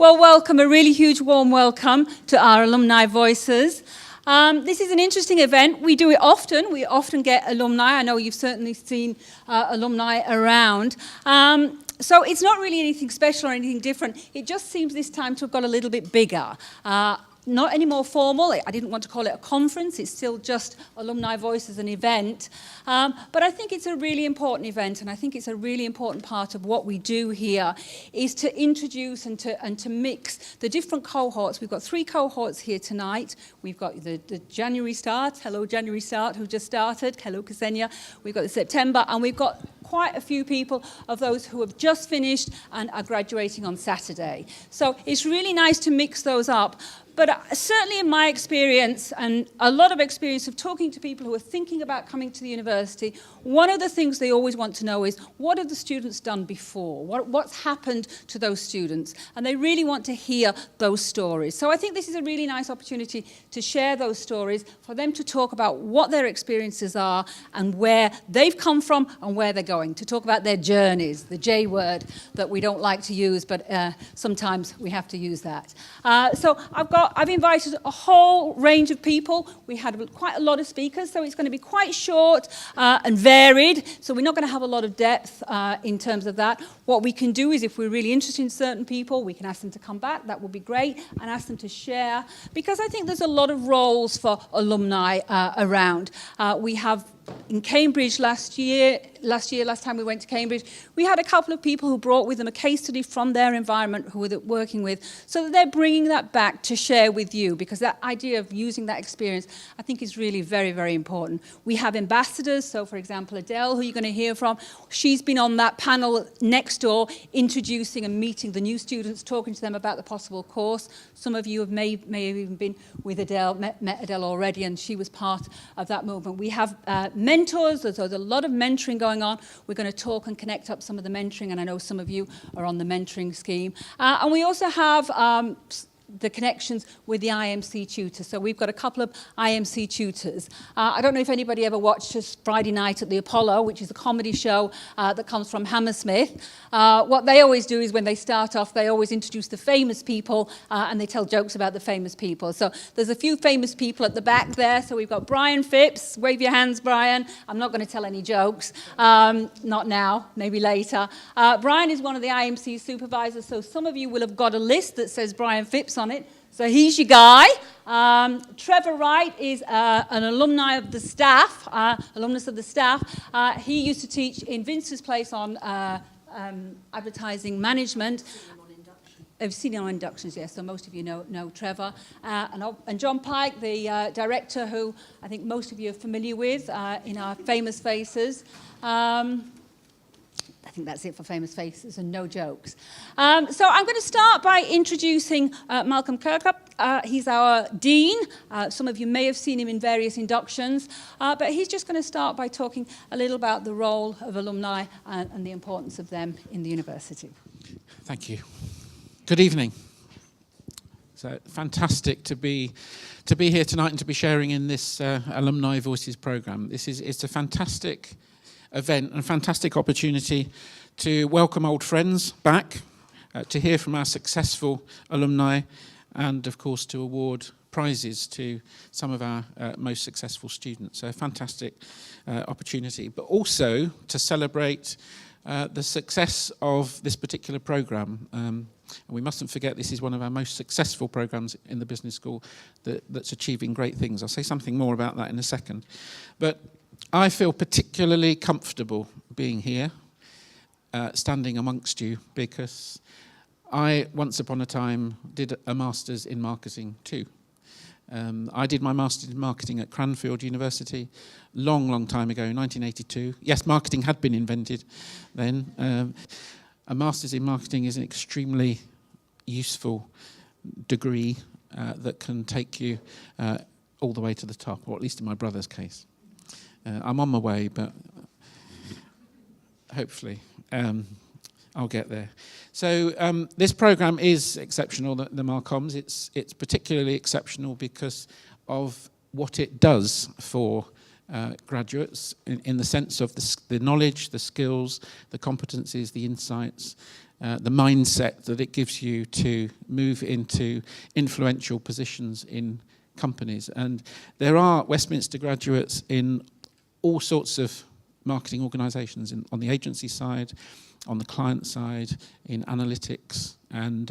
Well, welcome, a really huge warm welcome to our Alumni Voices. This is an interesting event. We do it often. We often get alumni. I know you've certainly seen alumni around. So it's not really anything special or anything different. It just seems this time to have got a little bit bigger. Not any more formal. I didn't want to call it a conference. It's still just Alumni Voices, an event. But I think it's a really important event, and I think it's a really important part of what we do here is to introduce and to mix the different cohorts. We've got 3 cohorts here tonight. We've got the January start. Hello, January start, who just started. Hello, Ksenia. We've got the September, and we've got quite a few people of those who have just finished and are graduating on Saturday. So it's really nice to mix those up. But certainly in my experience, and a lot of experience of talking to people who are thinking about coming to the university, one of the things they always want to know is, what have the students done before? What's happened to those students? And they really want to hear those stories. So I think this is a really nice opportunity to share those stories, for them to talk about what their experiences are and where they've come from and where they're going, to talk about their journeys, the J word that we don't like to use, but sometimes we have to use that. So I've invited a whole range of people. We had quite a lot of speakers, so it's going to be quite short and varied. So we're not going to have a lot of depth in terms of that. What we can do is, if we're really interested in certain people, we can ask them to come back. That would be great, and ask them to share, because I think there's a lot of roles for alumni around. We have in Cambridge last time we went to Cambridge, we had a couple of people who brought with them a case study from their environment who were working with, so that they're bringing that back to share with you, because that idea of using that experience, I think, is really very, very important. We have ambassadors, so for example, Adele, who you're going to hear from, she's been on that panel next door, introducing and meeting the new students, talking to them about the possible course. Some of you may have even been with Adele, met Adele already, and she was part of that movement. We have mentors, there's a lot of mentoring going on. We're going to talk and connect up some of the mentoring, and I know some of you are on the mentoring scheme. And we also have the connections with the IMC tutors. So we've got a couple of IMC tutors. I don't know if anybody ever watched Friday Night at the Apollo, which is a comedy show that comes from Hammersmith. What they always do is, when they start off, they always introduce the famous people and they tell jokes about the famous people. So there's a few famous people at the back there. So we've got Brian Phipps. Wave your hands, Brian. I'm not going to tell any jokes. Not now, maybe later. Brian is one of the IMC supervisors. So some of you will have got a list that says Brian Phipps on it. So he's your guy. Trevor Wright is an alumni of the staff, alumnus of the staff. He used to teach in Vince's place on advertising management. I've seen him on inductions, yes, so most of you know Trevor. And John Pike, the director, who I think most of you are familiar with in our Famous Faces. I think that's it for Famous Faces and no jokes. So I'm going to start by introducing Malcolm Kirkup. He's our dean. Some of you may have seen him in various inductions, but he's just going to start by talking a little about the role of alumni and the importance of them in the university. Thank you. Good evening. So fantastic to be here tonight and to be sharing in this Alumni Voices programme. It's a fantastic event and a fantastic opportunity to welcome old friends back, to hear from our successful alumni, and of course to award prizes to some of our most successful students. So a fantastic opportunity, but also to celebrate the success of this particular programme. And we mustn't forget, this is one of our most successful programmes in the business school that's achieving great things. I'll say something more about that in a second. But I feel particularly comfortable being here, standing amongst you, because I, once upon a time, did a master's in marketing too. I did my master's in marketing at Cranfield University long time ago, 1982. Yes, marketing had been invented then. A master's in marketing is an extremely useful degree that can take you all the way to the top, or at least in my brother's case. I'm on my way, but hopefully I'll get there. So this programme is exceptional, the Marcoms. It's particularly exceptional because of what it does for graduates in the sense of the knowledge, the skills, the competencies, the insights, the mindset that it gives you to move into influential positions in companies. And there are Westminster graduates in all sorts of marketing organisations, on the agency side, on the client side, in analytics, and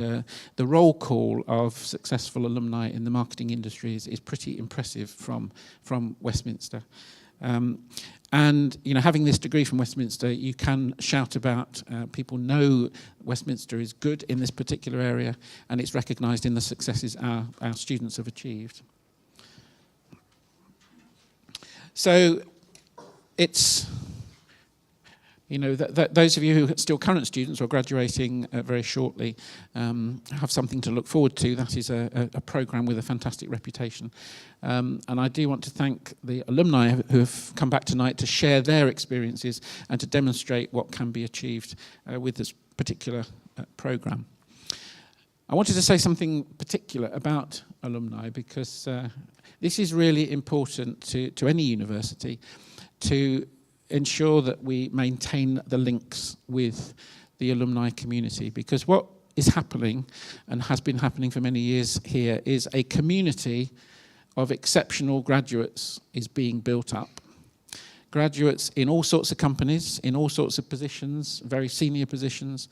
the roll call of successful alumni in the marketing industry is pretty impressive from Westminster. And having this degree from Westminster, you can shout about, people know Westminster is good in this particular area, and it's recognised in the successes our students have achieved. So it's, those of you who are still current students or graduating very shortly have something to look forward to. That is a programme with a fantastic reputation. And I do want to thank the alumni who have come back tonight to share their experiences and to demonstrate what can be achieved with this particular programme. I wanted to say something particular about alumni because this is really important to any university, to ensure that we maintain the links with the alumni community, because what is happening and has been happening for many years here is a community of exceptional graduates is being built up. Graduates in all sorts of companies, in all sorts of positions, very senior positions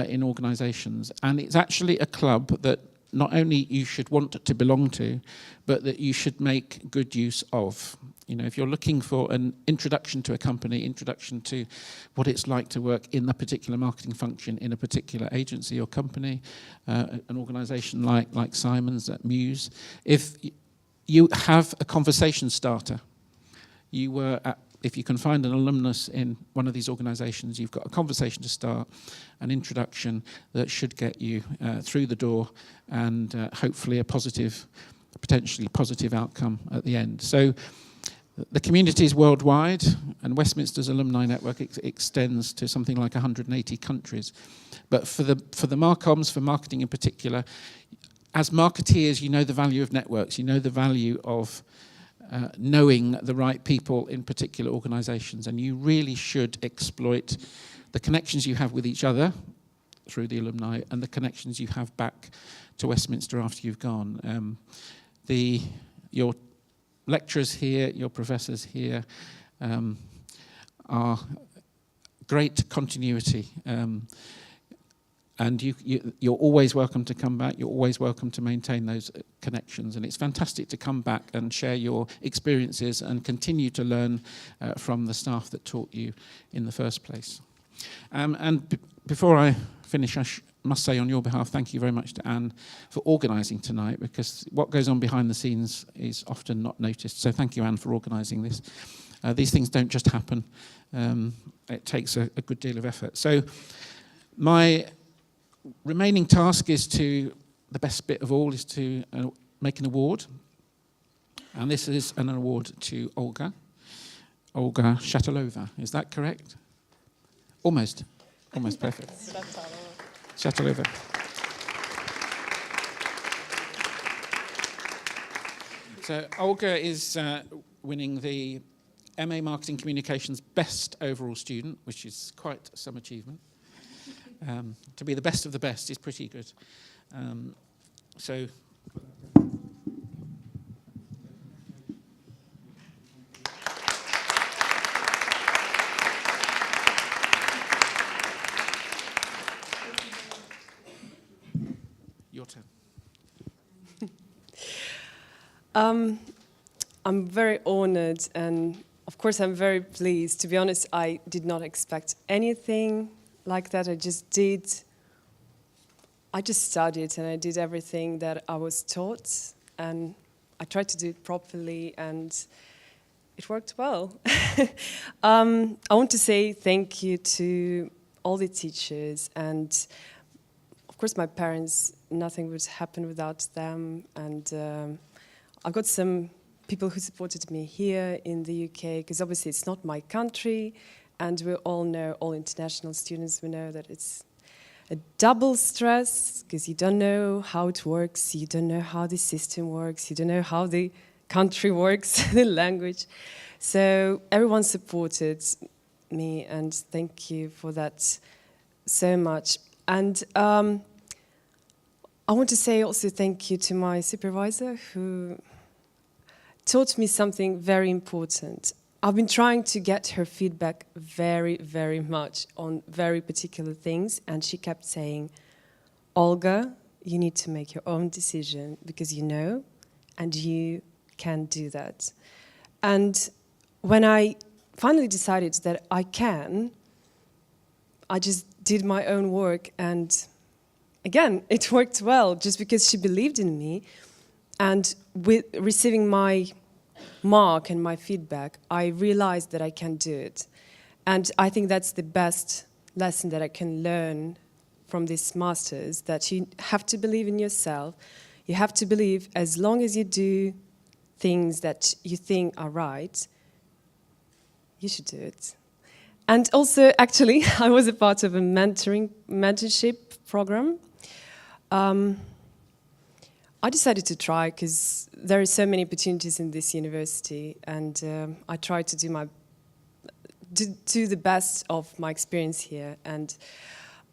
in organisations. And it's actually a club that not only you should want to belong to, but that you should make good use of. If you're looking for an introduction to a company, introduction to what it's like to work in a particular marketing function in a particular agency or company, an organisation like Simon's at Muse, if you have a conversation starter, if you can find an alumnus in one of these organisations, you've got a conversation to start, an introduction that should get you through the door and hopefully a potentially positive outcome at the end. So the community is worldwide, and Westminster's alumni network extends to something like 180 countries. But for the Marcoms, for marketing in particular, as marketeers, you know the value of networks, you know the value of knowing the right people in particular organisations, and you really should exploit the connections you have with each other through the alumni and the connections you have back to Westminster after you've gone. Your lecturers here, your professors here are great continuity. And you're always welcome to come back. You're always welcome to maintain those connections. And it's fantastic to come back and share your experiences and continue to learn from the staff that taught you in the first place. Before I finish, I must say on your behalf, thank you very much to Anne for organising tonight, because what goes on behind the scenes is often not noticed. So thank you, Anne, for organising this. These things don't just happen. It takes a good deal of effort. So my remaining task is the best bit of all is to make an award. And this is an award to Olga Shatalova. Is that correct? Almost perfect. Shatalova. So Olga is winning the MA Marketing Communications Best Overall Student, which is quite some achievement. To be the best of the best is pretty good. So your turn. I'm very honored, and of course I'm very pleased. To be honest, I did not expect anything like that. I just studied and I did everything that I was taught, and I tried to do it properly, and it worked well. I want to say thank you to all the teachers, and of course my parents. Nothing would happen without them, and I've got some people who supported me here in the UK, because obviously it's not my country, and we all know, all international students, we know that it's a double stress, because you don't know how it works, you don't know how the system works, you don't know how the country works, the language. So everyone supported me, and thank you for that so much. And I want to say also thank you to my supervisor who taught me something very important. I've been trying to get her feedback very, very much on very particular things, and she kept saying, Olga, you need to make your own decision because you know, and you can do that. And when I finally decided that I can, I just did my own work, and again, it worked well just because she believed in me. And with receiving my mark and my feedback, I realized that I can do it. And I think that's the best lesson that I can learn from this master's, that you have to believe in yourself. You have to believe as long as you do things that you think are right, you should do it. And also, actually, I was a part of a mentorship program. I decided to try because there are so many opportunities in this university, and I tried to do the best of my experience here. And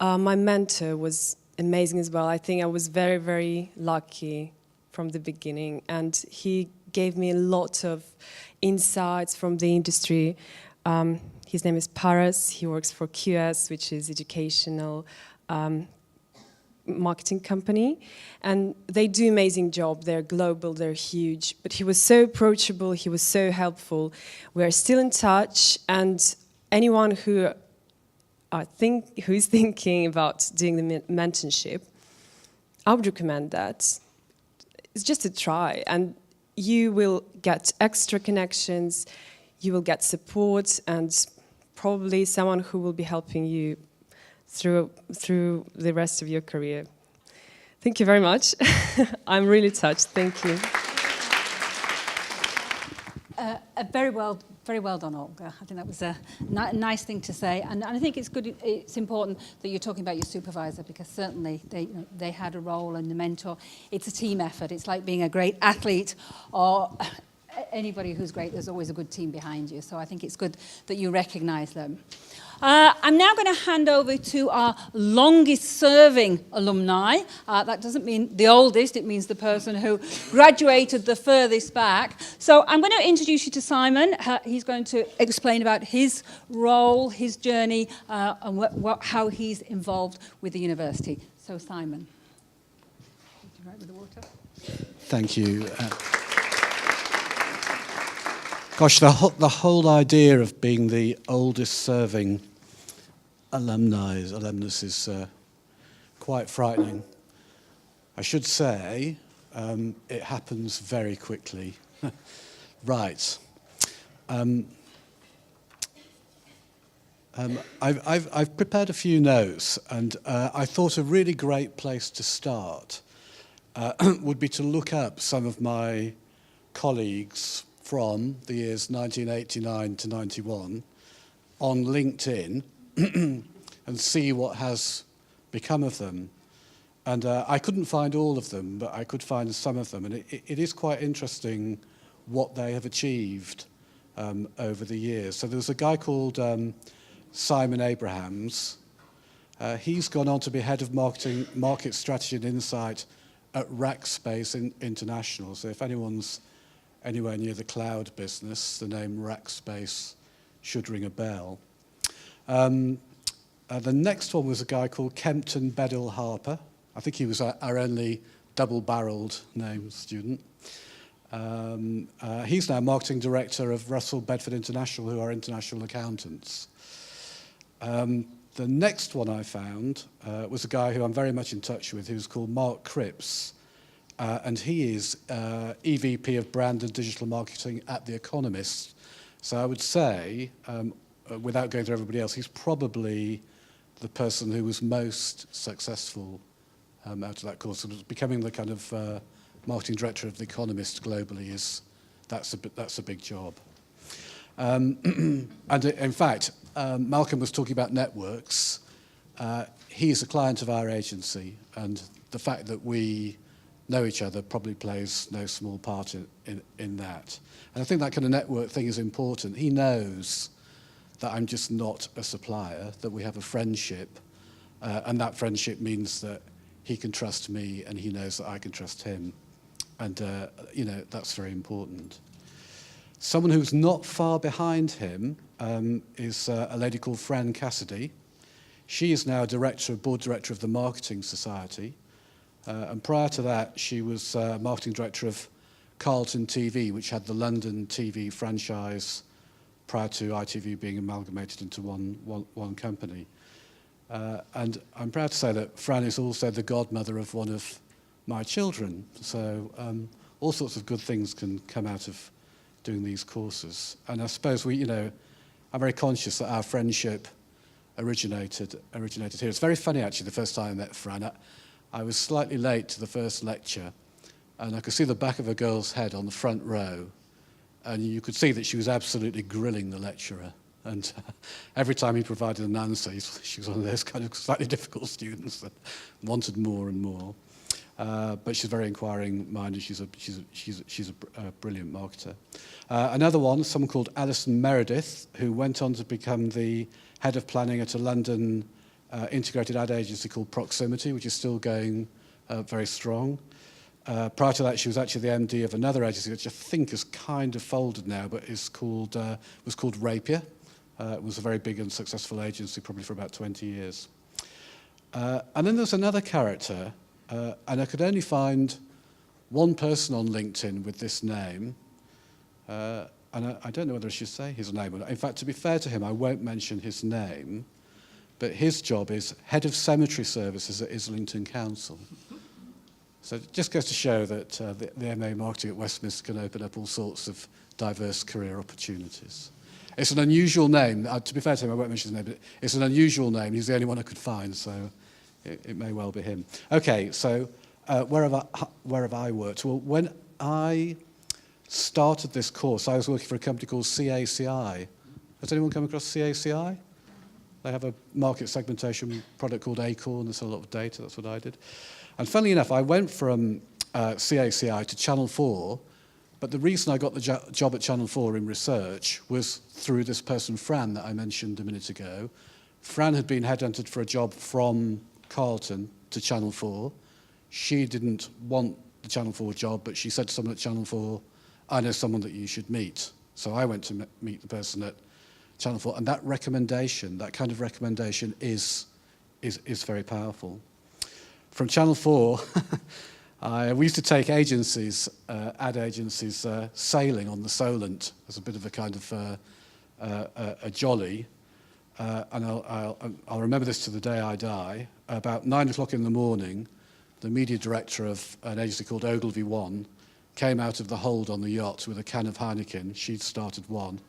my mentor was amazing as well. I think I was very, very lucky from the beginning, and he gave me a lot of insights from the industry. His name is Paras. He works for QS, which is educational marketing company, and they do amazing job. They're global, they're huge, but he was so approachable, he was so helpful. We're still in touch, and anyone who is thinking about doing the mentorship, I would recommend that. It's just a try, and you will get extra connections, you will get support, and probably someone who will be helping you through the rest of your career. Thank you very much. I'm really touched. Thank you. Very well done, Olga. I think that was a nice thing to say, and I think it's good. It's important that you're talking about your supervisor, because certainly they had a role in the mentor. It's a team effort. It's like being a great athlete or anybody who's great. There's always a good team behind you. So I think it's good that you recognise them. I'm now going to hand over to our longest-serving alumni. That doesn't mean the oldest, it means the person who graduated the furthest back. So I'm going to introduce you to Simon. He's going to explain about his role, his journey, and how he's involved with the university. So Simon. Right with the water. Thank you. Gosh, the whole idea of being the oldest-serving alumnus is quite frightening. I should say it happens very quickly. Right. I've prepared a few notes, and I thought a really great place to start would be to look up some of my colleagues from the years 1989 to 91 on LinkedIn and see what has become of them. And I couldn't find all of them, but I could find some of them. And it is quite interesting what they have achieved over the years. So there was a guy called Simon Abrahams. He's gone on to be head of market strategy and insight at Rackspace International. So if anyone's anywhere near the cloud business, the name Rackspace should ring a bell. The next one was a guy called Kempton Bedell Harper. I think he was our only double-barreled name student. He's now marketing director of Russell Bedford International, who are international accountants. The next one I found was a guy who I'm very much in touch with, who's called Mark Cripps. And he is EVP of Brand and Digital Marketing at The Economist. So I would say, without going through everybody else, he's probably the person who was most successful out of that course. Becoming the kind of marketing director of The Economist globally that's a big job. And in fact, Malcolm was talking about networks. He's a client of our agency, and the fact that we know each other probably plays no small part in that. And I think that kind of network thing is important. He knows that I'm just not a supplier, that we have a friendship, and that friendship means that he can trust me and he knows that I can trust him. And, that's very important. Someone who's not far behind him is a lady called Fran Cassidy. She is now board director of the Marketing Society. And prior to that, she was marketing director of Carlton TV, which had the London TV franchise prior to ITV being amalgamated into one company. And I'm proud to say that Fran is also the godmother of one of my children. So all sorts of good things can come out of doing these courses. And I suppose I'm very conscious that our friendship originated here. It's very funny, actually, the first time I met Fran. I was slightly late to the first lecture, and I could see the back of a girl's head on the front row, and you could see that she was absolutely grilling the lecturer. And every time he provided an answer, she was one of those kind of slightly difficult students that wanted more and more. But she's very inquiring-minded. She's a brilliant marketer. Another one, someone called Alison Meredith, who went on to become the head of planning at a London integrated ad agency called Proximity, which is still going very strong. Prior to that, she was actually the MD of another agency, which I think is kind of folded now, but was called Rapier. It was a very big and successful agency, probably for about 20 years. And then there's another character, and I could only find one person on LinkedIn with this name, and I don't know whether I should say his name or not. In fact, to be fair to him, I won't mention his name, but his job is Head of Cemetery Services at Islington Council. So it just goes to show that the MA Marketing at Westminster can open up all sorts of diverse career opportunities. It's an unusual name. To be fair to him, I won't mention his name, but it's an unusual name. He's the only one I could find, so it may well be him. Okay, so where have I worked? Well, when I started this course, I was working for a company called CACI. Has anyone come across CACI? They have a market segmentation product called Acorn. There's a lot of data. That's what I did. And funnily enough, I went from CACI to Channel 4, but the reason I got the job at Channel 4 in research was through this person, Fran, that I mentioned a minute ago. Fran had been headhunted for a job from Carlton to Channel 4. She didn't want the Channel 4 job, but she said to someone at Channel 4, I know someone that you should meet. So I went to meet the person at Channel 4, and that kind of recommendation is very powerful. From Channel 4, we used to take agencies, ad agencies, sailing on the Solent as a bit of a kind of a jolly. And I'll remember this to the day I die. About 9 o'clock in the morning, the media director of an agency called Ogilvy One came out of the hold on the yacht with a can of Heineken. She'd started one.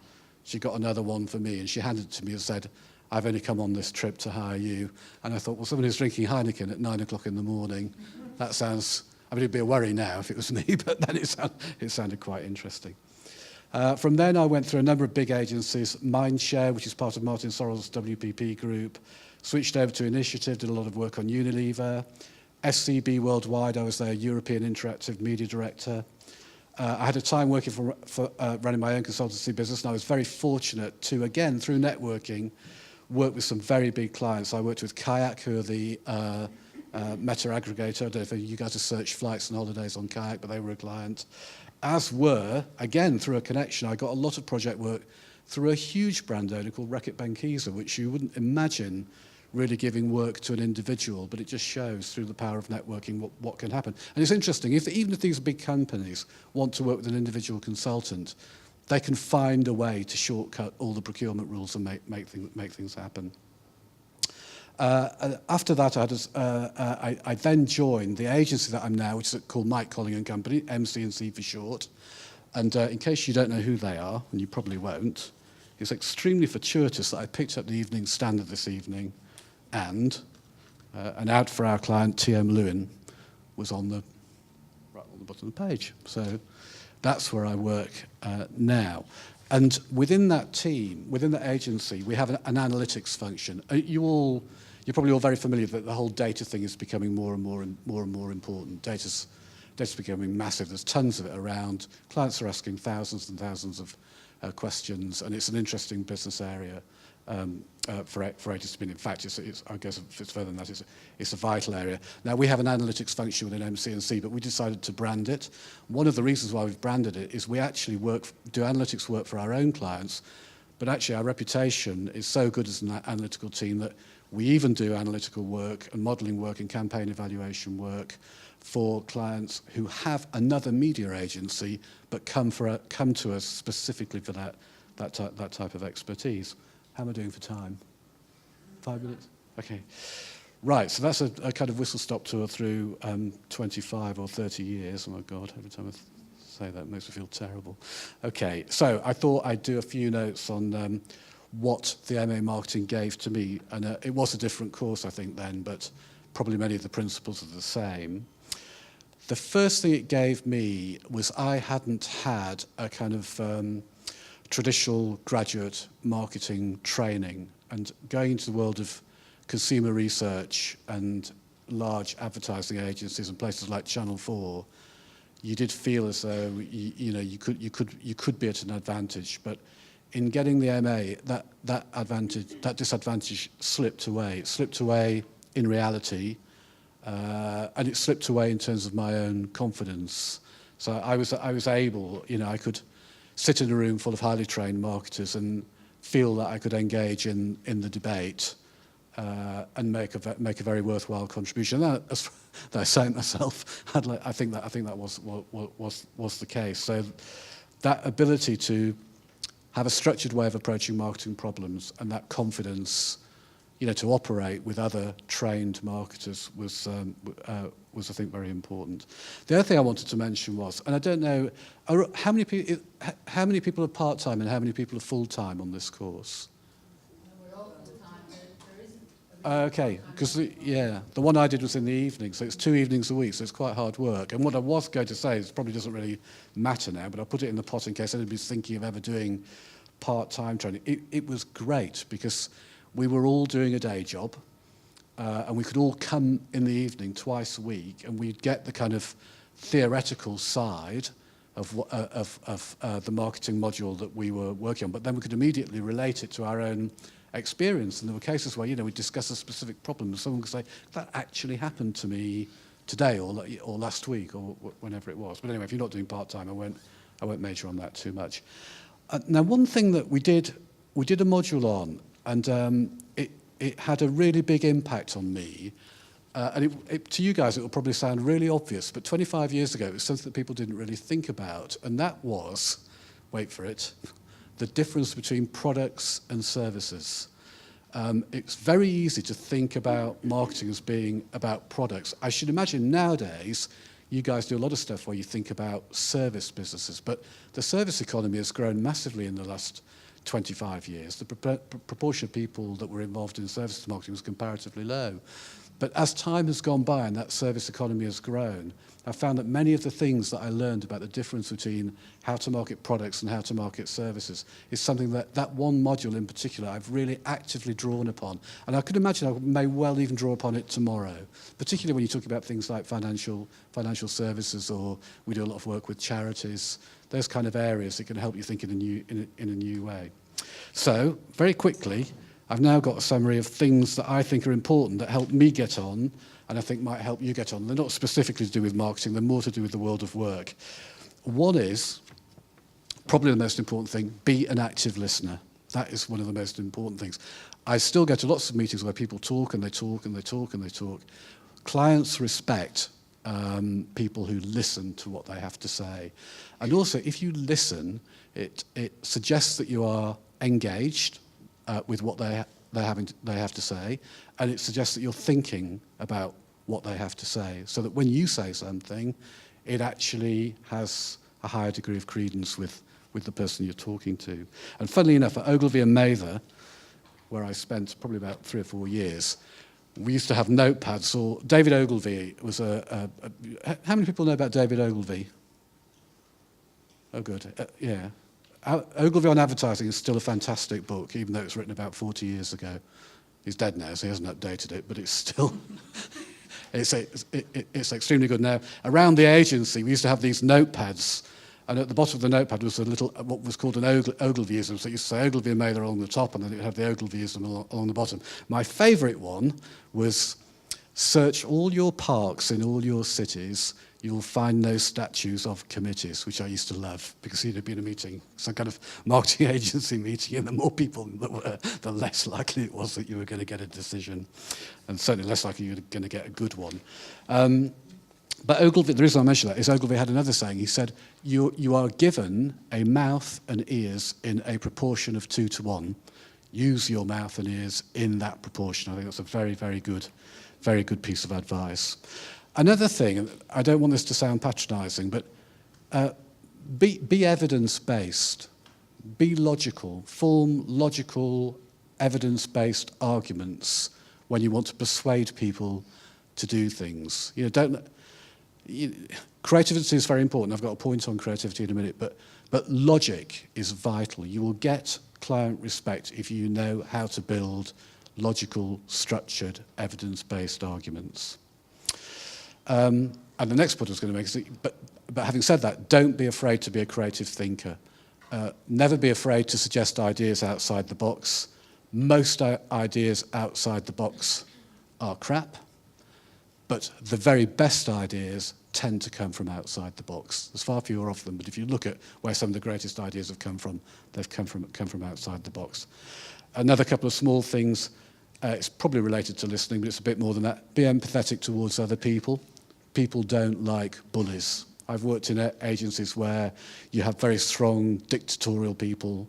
She got another one for me, and she handed it to me and said, I've only come on this trip to hire you. And I thought, well, someone who's drinking Heineken at 9 o'clock in the morning, that sounds, I mean, it'd be a worry now if it was me, but then it sounded quite interesting. From then, I went through a number of big agencies, Mindshare, which is part of Martin Sorrell's WPP group, switched over to Initiative, did a lot of work on Unilever, SCB Worldwide, I was their European Interactive Media Director. I had a time working for running my own consultancy business, and I was very fortunate to, again, through networking, work with some very big clients. I worked with Kayak, who are the meta aggregator. I don't know if you guys have searched flights and holidays on Kayak, but they were a client. As were, again, through a connection, I got a lot of project work through a huge brand owner called Reckitt Benckiser, which you wouldn't imagine really giving work to an individual, but it just shows through the power of networking what can happen. And it's interesting, even if these big companies want to work with an individual consultant, they can find a way to shortcut all the procurement rules and make things happen. After that, I then joined the agency that I'm now, which is called Mike Colling and Company, MC&C for short. And in case you don't know who they are, and you probably won't, it's extremely fortuitous that I picked up the Evening Standard this evening, and an ad for our client, TM Lewin, was right on the bottom of the page. So that's where I work now. And within that team, within that agency, we have an analytics function. You're probably all very familiar that the whole data thing is becoming more and more important. Data's data's becoming massive. There's tons of it around. Clients are asking thousands and thousands of questions, and it's an interesting business area for HSBC. In fact, I guess if it's further than that, it's a vital area. Now, we have an analytics function within MC&C, but we decided to brand it. One of the reasons why we've branded it is we actually do analytics work for our own clients, but actually our reputation is so good as an analytical team that we even do analytical work and modelling work and campaign evaluation work for clients who have another media agency but come to us specifically for that type of expertise. How am I doing for time? 5 minutes? Okay. Right, so that's a kind of whistle-stop tour through 25 or 30 years. Oh, my God, every time I say that, it makes me feel terrible. Okay, so I thought I'd do a few notes on what the MA Marketing gave to me. And it was a different course, I think, then, but probably many of the principles are the same. The first thing it gave me was I hadn't had a kind of traditional graduate marketing training, and going into the world of consumer research and large advertising agencies and places like Channel 4, you did feel as though you could be at an advantage, but in getting the MA, that disadvantage slipped away. It slipped away in reality, and it slipped away in terms of my own confidence. So I was able, I could sit in a room full of highly trained marketers and feel that I could engage in the debate and make a very worthwhile contribution. That I say it myself, I think that was the case. So that ability to have a structured way of approaching marketing problems and that confidence, to operate with other trained marketers was I think very important. The other thing I wanted to mention was, and I don't know, how many people are part-time and how many people are full-time on this course? Okay, because the one I did was in the evening, so it's 2 evenings a week, so it's quite hard work. And what I was going to say, it probably doesn't really matter now, but I'll put it in the pot in case anybody's thinking of ever doing part-time training. It was great because we were all doing a day job, and we could all come in the evening twice a week, and we'd get the kind of theoretical side of the marketing module that we were working on, but then we could immediately relate it to our own experience. And there were cases where we'd discuss a specific problem, and someone could say, that actually happened to me today or last week or whenever it was. But anyway, if you're not doing part-time, I won't major on that too much. Now, one thing that we did a module on, and it had a really big impact on me. And to you guys, it will probably sound really obvious, but 25 years ago, it was something that people didn't really think about. And that was, wait for it, the difference between products and services. It's very easy to think about marketing as being about products. I should imagine nowadays, you guys do a lot of stuff where you think about service businesses, but the service economy has grown massively in the last 25 years. The proportion of people that were involved in services marketing was comparatively low. But as time has gone by and that service economy has grown, I found that many of the things that I learned about the difference between how to market products and how to market services is something that one module in particular I've really actively drawn upon. And I could imagine I may well even draw upon it tomorrow, particularly when you talk about things like financial services, or we do a lot of work with charities, those kind of areas that can help you think in a new way. So, very quickly, I've now got a summary of things that I think are important that help me get on and I think might help you get on. They're not specifically to do with marketing, they're more to do with the world of work. One is, probably the most important thing, be an active listener. That is one of the most important things. I still go to lots of meetings where people talk and they talk and they talk and they talk. Clients respect people who listen to what they have to say. And also, if you listen, it suggests that you are engaged with what they have to say, and it suggests that you're thinking about what they have to say, so that when you say something, it actually has a higher degree of credence with the person you're talking to. And funnily enough, at Ogilvy and Mather, where I spent probably about 3 or 4 years, we used to have notepads. Or David Ogilvy was how many people know about David Ogilvy? Oh, good. Yeah. Ogilvy on Advertising is still a fantastic book, even though it's written about 40 years ago. He's dead now, so he hasn't updated it, but it's still It's extremely good. Now, around the agency, we used to have these notepads, and at the bottom of the notepad was a little, what was called an Ogilvyism. So it used to say Ogilvy and Mailer along the top, and then it would have the Ogilvyism along the bottom. My favourite one was, search all your parks in all your cities, you will find no statues of committees, which I used to love, because you'd be in a meeting, some kind of marketing agency meeting, and the more people that were, the less likely it was that you were going to get a decision, and certainly less likely you were going to get a good one. But Ogilvy, the reason I mention that is Ogilvy had another saying. He said, you are given a mouth and ears in a proportion of 2 to 1. Use your mouth and ears in that proportion. I think that's a very, very good piece of advice. Another thing, I don't want this to sound patronising, but be evidence-based, be logical, form logical, evidence-based arguments when you want to persuade people to do things. Creativity is very important. I've got a point on creativity in a minute, but logic is vital. You will get client respect if you know how to build logical, structured, evidence-based arguments. And the next point I was going to make is, but having said that, don't be afraid to be a creative thinker. Never be afraid to suggest ideas outside the box. Most ideas outside the box are crap, but the very best ideas tend to come from outside the box. There's far fewer of them, but if you look at where some of the greatest ideas have come from, they've come from outside the box. Another couple of small things, it's probably related to listening, but it's a bit more than that. Be empathetic towards other people. People don't like bullies. I've worked in agencies where you have very strong dictatorial people,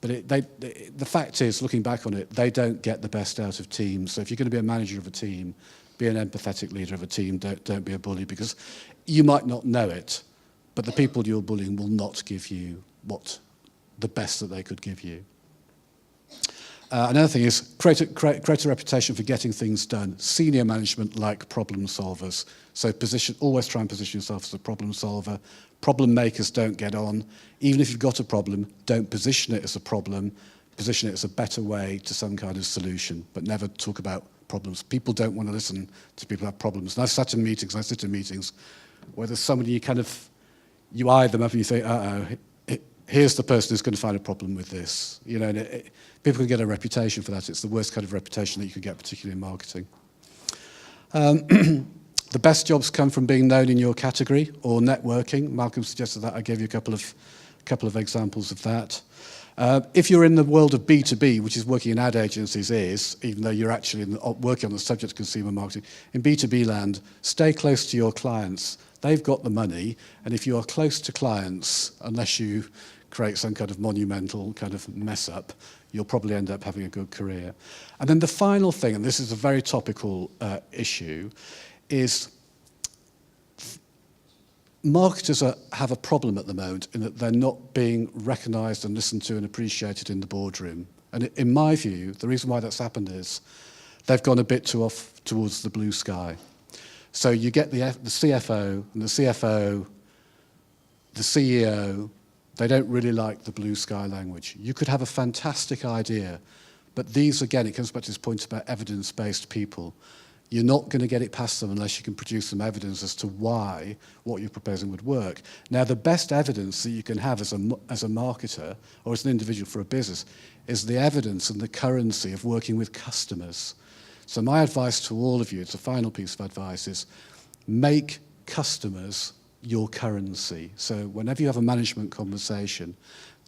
but the fact is, looking back on it, they don't get the best out of teams. So if you're going to be a manager of a team, be an empathetic leader of a team, don't be a bully, because you might not know it, but the people you're bullying will not give you the best that they could give you. Another thing is create a reputation for getting things done. Senior management like problem solvers. So always try and position yourself as a problem solver. Problem makers don't get on. Even if you've got a problem, don't position it as a problem. Position it as a better way to some kind of solution, but never talk about problems. People don't want to listen to people who have problems. And I sit in meetings where there's somebody you eye them up and you think, here's the person who's going to find a problem with this. People can get a reputation for that. It's the worst kind of reputation that you can get, particularly in marketing. The best jobs come from being known in your category or networking. Malcolm suggested that. I gave you a couple of examples of that. If you're in the world of B2B, which is working in ad agencies even though you're actually working on the subject of consumer marketing, in B2B land, stay close to your clients. They've got the money, and if you are close to clients, unless you create some kind of monumental kind of mess up, you'll probably end up having a good career. And then the final thing, and this is a very topical issue, is marketers have a problem at the moment in that they're not being recognised and listened to and appreciated in the boardroom. And in my view, the reason why that's happened is they've gone a bit too off towards the blue sky. So you get the CFO and the CFO, the CEO, they don't really like the blue sky language. You could have a fantastic idea, but these, again, it comes back to this point about evidence-based people. You're not going to get it past them unless you can produce some evidence as to why what you're proposing would work. Now, the best evidence that you can have as a marketer or as an individual for a business is the evidence and the currency of working with customers. So my advice to all of you, it's a final piece of advice, is make customers your currency. So whenever you have a management conversation,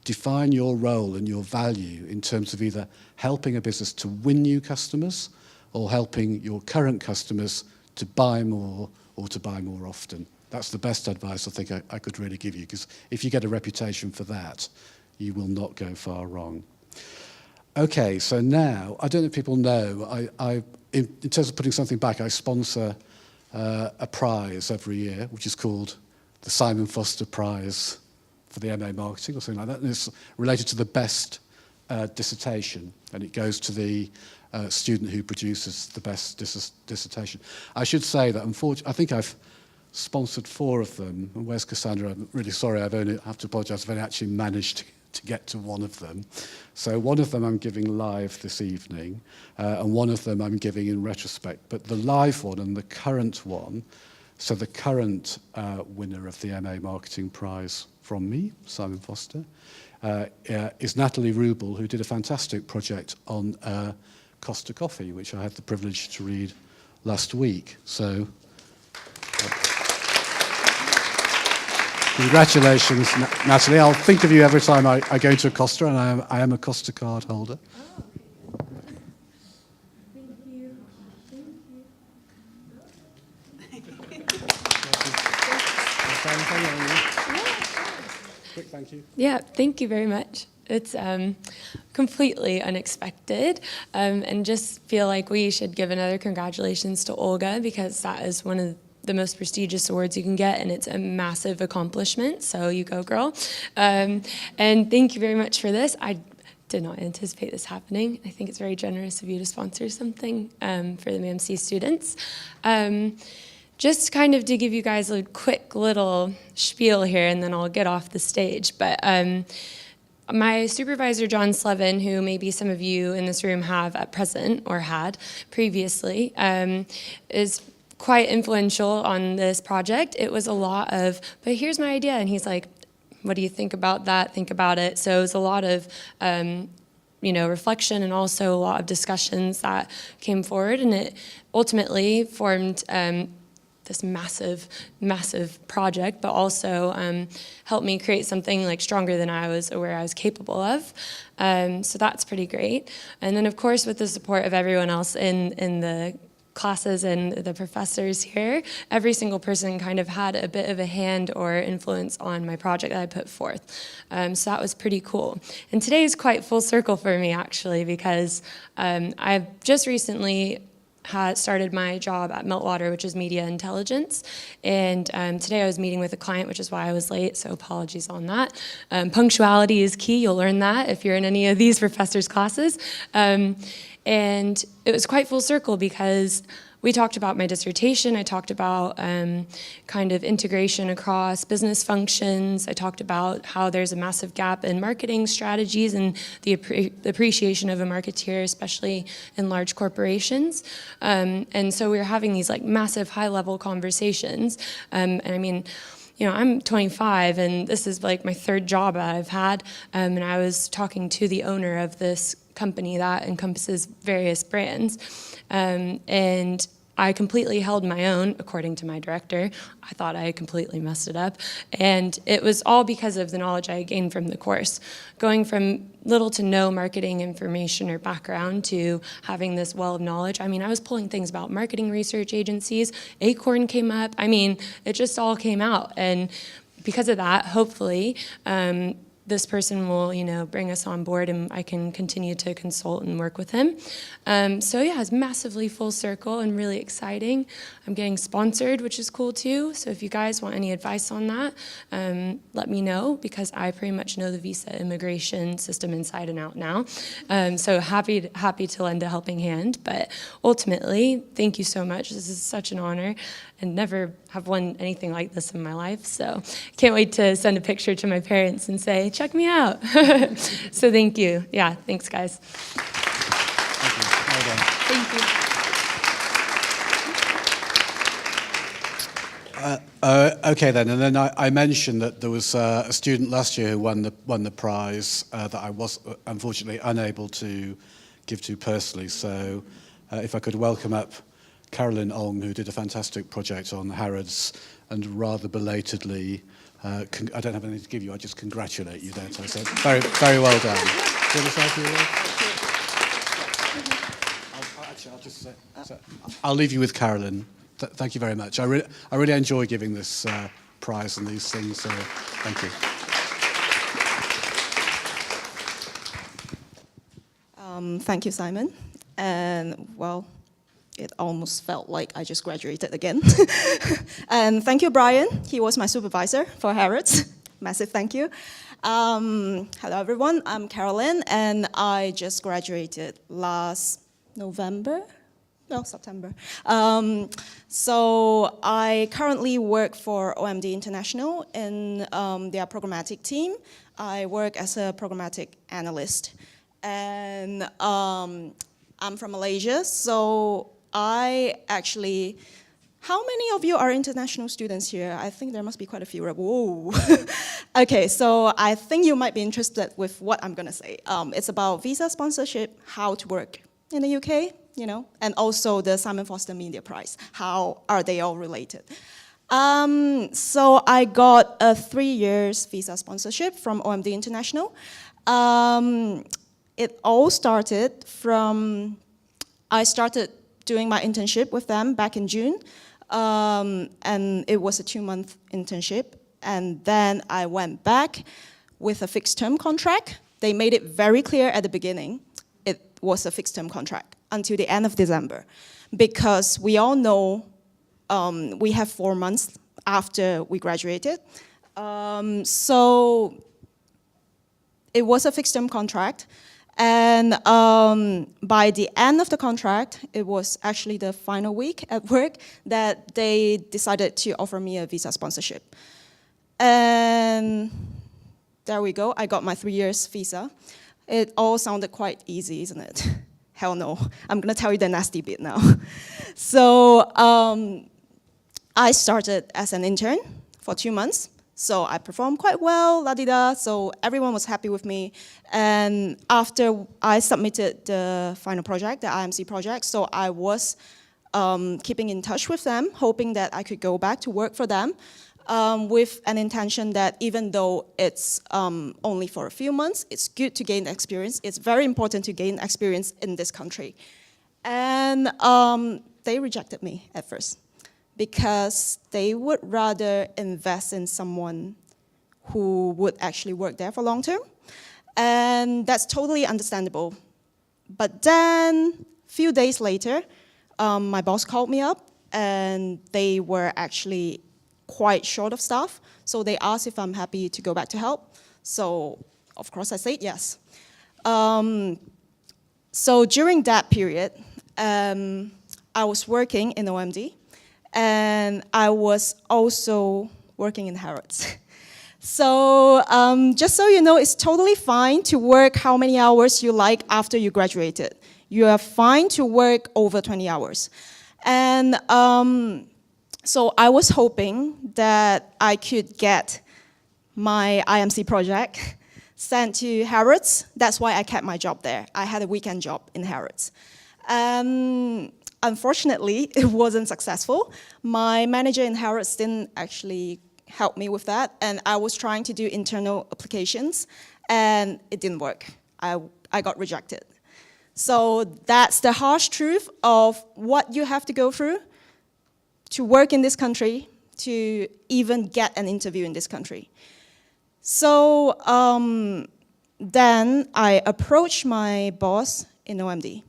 define your role and your value in terms of either helping a business to win new customers or helping your current customers to buy more or to buy more often. That's the best advice I think I could really give you, because if you get a reputation for that, you will not go far wrong. Okay, so now, I don't know if people know, in terms of putting something back, I sponsor a prize every year, which is called the Simon Foster Prize for the MA Marketing or something like that, and it's related to the best dissertation, and it goes to the student who produces the best dissertation. I should say that, unfortunately, I think I've sponsored 4 of them. And where's Cassandra? I'm really sorry, I have to apologise. I've only actually managed to get to one of them. So one of them I'm giving live this evening, and one of them I'm giving in retrospect. But the live one and the current one, so the current winner of the MA Marketing Prize from me, Simon Foster, is Natalie Rubel, who did a fantastic project on Costa Coffee, which I had the privilege to read last week. So congratulations, Natalie. I'll think of you every time I go to a Costa, and I am a Costa card holder. Oh. Thank you. Quick thank you. Yeah, thank you very much. It's completely unexpected, and just feel like we should give another congratulations to Olga, because that is one of the most prestigious awards you can get, and it's a massive accomplishment, so you go, girl. And thank you very much for this. I did not anticipate this happening. I think it's very generous of you to sponsor something for the MAMC students. Just kind of to give you guys a quick little spiel here, and then I'll get off the stage. But my supervisor, John Slevin, who maybe some of you in this room have at present or had previously, is quite influential on this project. It was a lot of, but here's my idea. And he's like, what do you think about that? Think about it. So it was a lot of reflection, and also a lot of discussions that came forward. And it ultimately formed this massive, massive project, but also helped me create something like stronger than I was aware I was capable of. So that's pretty great. And then, of course, with the support of everyone else in the classes and the professors here, every single person kind of had a bit of a hand or influence on my project that I put forth. So that was pretty cool. And today is quite full circle for me, actually, because I've just recently had started my job at Meltwater, which is media intelligence. And today I was meeting with a client, which is why I was late, so apologies on that. Punctuality is key. You'll learn that if you're in any of these professors' classes. And it was quite full circle, because we talked about my dissertation. I talked about kind of integration across business functions. I talked about how there's a massive gap in marketing strategies and the appreciation of a marketeer, especially in large corporations. And so we were having these like massive high-level conversations. And I mean, I'm 25, and this is like my third job that I've had. And I was talking to the owner of this company that encompasses various brands. And I completely held my own, according to my director. I thought I completely messed it up. And it was all because of the knowledge I gained from the course. Going from little to no marketing information or background to having this well of knowledge. I mean, I was pulling things about marketing research agencies. Acorn came up. I mean, it just all came out. And because of that, hopefully, this person will, bring us on board, and I can continue to consult and work with him. So yeah, it's massively full circle and really exciting. I'm getting sponsored, which is cool too. So if you guys want any advice on that, let me know, because I pretty much know the visa immigration system inside and out now. So happy to lend a helping hand. But ultimately, thank you so much. This is such an honor, and never have won anything like this in my life. So can't wait to send a picture to my parents and say, check me out. So thank you. Yeah, thanks, guys. Thank you. Well done. Thank you. Okay then, and then I mentioned that there was a student last year who won the prize that I was unfortunately unable to give to personally. So if I could welcome up Carolyn Ong, who did a fantastic project on Harrods, and rather belatedly, I don't have anything to give you, I just congratulate you, don't I? So very, very well done. Do you want to say a few words? I'll leave you with Carolyn. Thank you very much. I really enjoy giving this prize and these things, so thank you. Thank you, Simon. And well, it almost felt like I just graduated again. And thank you, Brian. He was my supervisor for Harrods. Massive thank you. Hello, everyone. I'm Carolyn, and I just graduated last September. So I currently work for OMD International in their programmatic team. I work as a programmatic analyst. And I'm from Malaysia, so I actually, how many of you are international students here? I think there must be quite a few. Whoa. Okay, so I think you might be interested with what I'm gonna say. It's about visa sponsorship, how to work in the UK, you know, and also the Simon Foster Media Prize. How are they all related? So I got a 3 years visa sponsorship from OMD International. It all started from, I started doing my internship with them back in June, and it was a 2-month internship. And then I went back with a fixed term contract. They made it very clear at the beginning, it was a fixed term contract until the end of December. Because we all know we have 4 months after we graduated. So it was a fixed term contract. And by the end of the contract, it was actually the final week at work that they decided to offer me a visa sponsorship. And there we go, I got my 3 years visa. It all sounded quite easy, isn't it? Hell no, I'm gonna tell you the nasty bit now. So I started as an intern for 2 months. So I performed quite well, la-di-da, so everyone was happy with me. And after I submitted the final project, the IMC project, so I was keeping in touch with them, hoping that I could go back to work for them with an intention that even though it's only for a few months, it's good to gain experience. It's very important to gain experience in this country. And they rejected me at first, because they would rather invest in someone who would actually work there for long term. And that's totally understandable. But then, a few days later, my boss called me up, and they were actually quite short of staff. So they asked if I'm happy to go back to help. So, of course, I said yes. So during that period, I was working in OMD. And I was also working in Harrods. So just so you know, it's totally fine to work how many hours you like after you graduated. You are fine to work over 20 hours. And so I was hoping that I could get my IMC project sent to Harrods. That's why I kept my job there. I had a weekend job in Harrods. Unfortunately, it wasn't successful. My manager in Harrods didn't actually help me with that, and I was trying to do internal applications, and it didn't work. I got rejected. So that's the harsh truth of what you have to go through to work in this country, to even get an interview in this country. So then I approached my boss in OMD.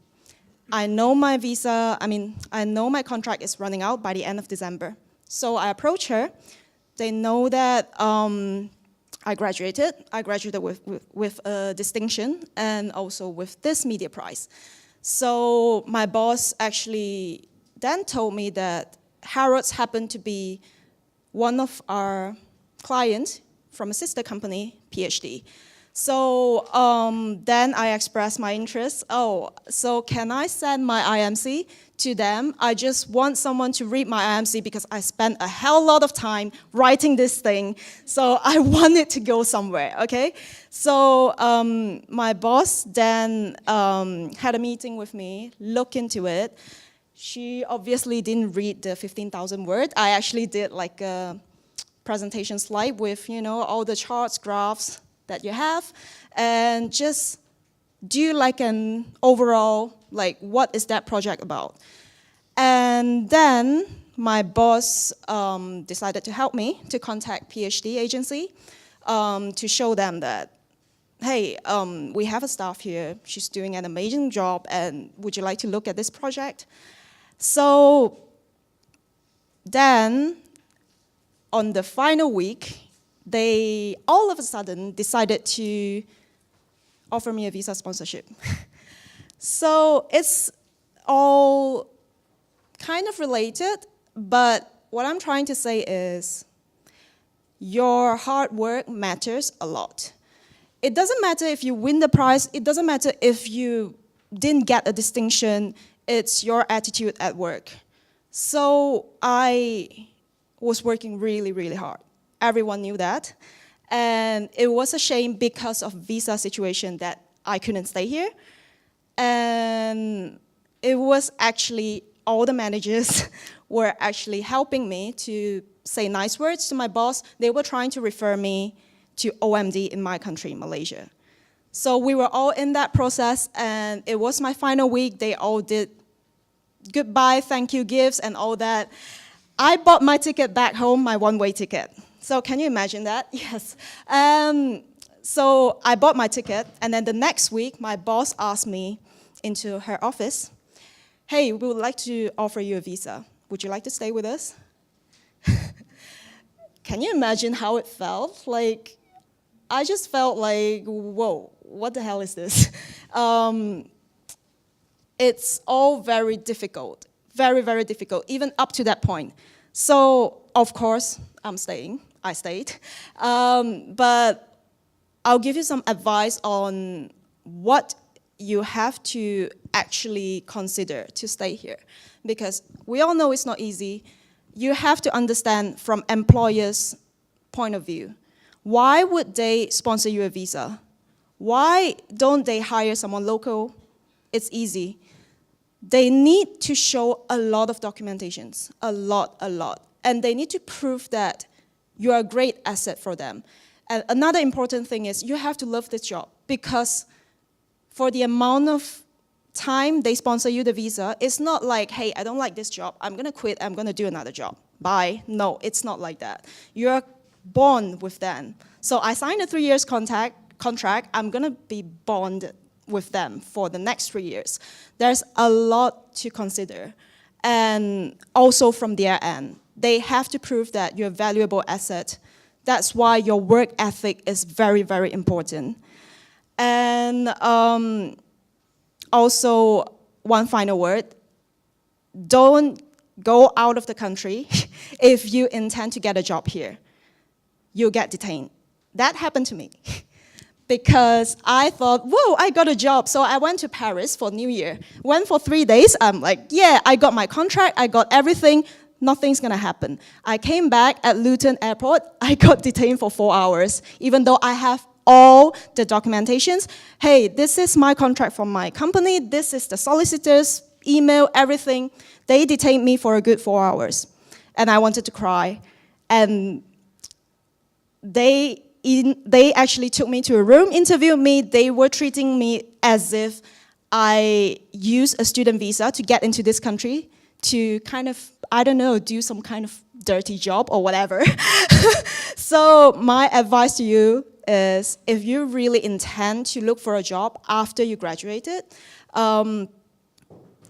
I know my visa, I know my contract is running out by the end of December. So I approached her. They know that I graduated. I graduated with a distinction and also with this media prize. So my boss actually then told me that Harrods happened to be one of our clients from a sister company, PhD. So then I expressed my interest. Oh, so can I send my IMC to them? I just want someone to read my IMC because I spent a hell lot of time writing this thing. So I want it to go somewhere, okay? So my boss then had a meeting with me, look into it. She obviously didn't read the 15,000 word. I actually did like a presentation slide with, you know, all the charts, graphs, that you have, and just do like an overall, like what is that project about? And then my boss decided to help me to contact PhD agency to show them that, hey, we have a staff here, she's doing an amazing job, and would you like to look at this project? So then on the final week, they all of a sudden decided to offer me a visa sponsorship. So it's all kind of related, but what I'm trying to say is your hard work matters a lot. it doesn't matter if you win the prize, it doesn't matter if you didn't get a distinction, it's your attitude at work. So I was working really, really hard. Everyone knew that. And it was a shame because of visa situation that I couldn't stay here. And it was actually all the managers were actually helping me to say nice words to my boss. They were trying to refer me to OMD in my country, Malaysia. So we were all in that process, and it was my final week. They all did goodbye, thank you gifts, and all that. I bought my ticket back home, my one-way ticket. So can you imagine that? Yes. So I bought my ticket, and then the next week, my boss asked me into her office, hey, we would like to offer you a visa. Would you like to stay with us? Can you imagine how it felt? Like, I just felt like, whoa, what the hell is this? It's all very difficult, very, very difficult, even up to that point. So, of course, I'm staying. I stayed. But I'll give you some advice on what you have to actually consider to stay here. Because we all know it's not easy. You have to understand from employers' point of view. Why would they sponsor you a visa? Why don't they hire someone local? It's easy. They need to show a lot of documentations, a lot. And they need to prove that you are a great asset for them. And another important thing is you have to love this job, because for the amount of time they sponsor you the visa, it's not like, hey, I don't like this job, I'm gonna quit, I'm gonna do another job, bye. No, it's not like that. You're born with them. So I signed a 3 years contract, I'm gonna be bonded with them for the next 3 years. There's a lot to consider. And also from their end, they have to prove that you're a valuable asset. That's why your work ethic is very, very important. And also, one final word, don't go out of the country if you intend to get a job here. You'll get detained. That happened to me. Because I thought, whoa, I got a job. So I went to Paris for New Year. Went for 3 days. I'm like, yeah, I got my contract. I got everything. Nothing's going to happen. I came back at Luton Airport. I got detained for 4 hours, even though I have all the documentations. Hey, this is my contract from my company. This is the solicitor's email, everything. They detained me for a good 4 hours. And I wanted to cry. And they actually took me to a room, interviewed me. They were treating me as if I used a student visa to get into this country to kind of, I don't know, do some kind of dirty job or whatever. So my advice to you is, if you really intend to look for a job after you graduated,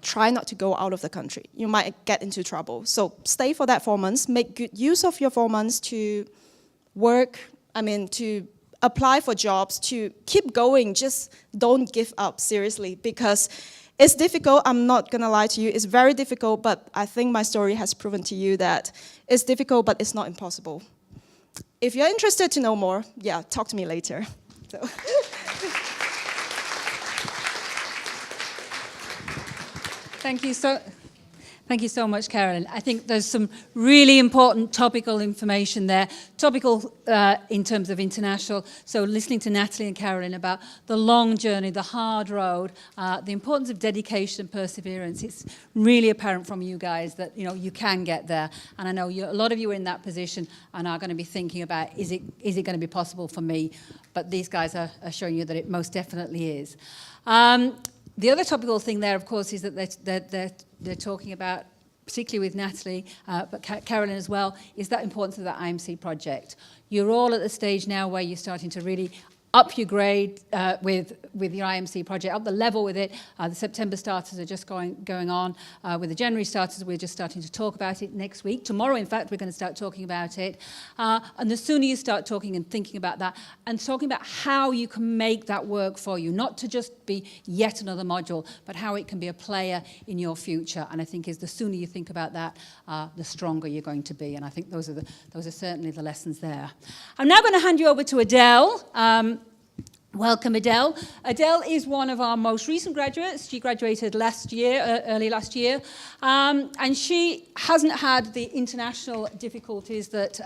try not to go out of the country. You might get into trouble. So stay for that 4 months. Make good use of your 4 months to work, to apply for jobs, to keep going. Just don't give up, seriously, because it's difficult. I'm not gonna lie to you, it's very difficult, but I think my story has proven to you that it's difficult, but it's not impossible. If you're interested to know more, yeah, talk to me later. So. Thank you so much, Carolyn. I think there's some really important topical information there. Topical in terms of international. So listening to Natalie and Carolyn about the long journey, the hard road, the importance of dedication and perseverance. It's really apparent from you guys that you can get there. And I know a lot of you are in that position and are going to be thinking about, is it going to be possible for me? But these guys are showing you that it most definitely is. The other topical thing there, of course, is that they're talking about, particularly with Natalie, but Carolyn as well, is that importance of that IMC project. You're all at the stage now where you're starting to really up your grade with your IMC project, up the level with it. The September starters are just going on. With the January starters, we're just starting to talk about it next week. Tomorrow, in fact, we're going to start talking about it. And the sooner you start talking and thinking about that, and talking about how you can make that work for you, not to just be yet another module, but how it can be a player in your future. And I think the sooner you think about that, the stronger you're going to be. And I think those are certainly the lessons there. I'm now going to hand you over to Adele. welcome Adele. Adele is one of our most recent graduates. She graduated last year, early last year, and she hasn't had the international difficulties that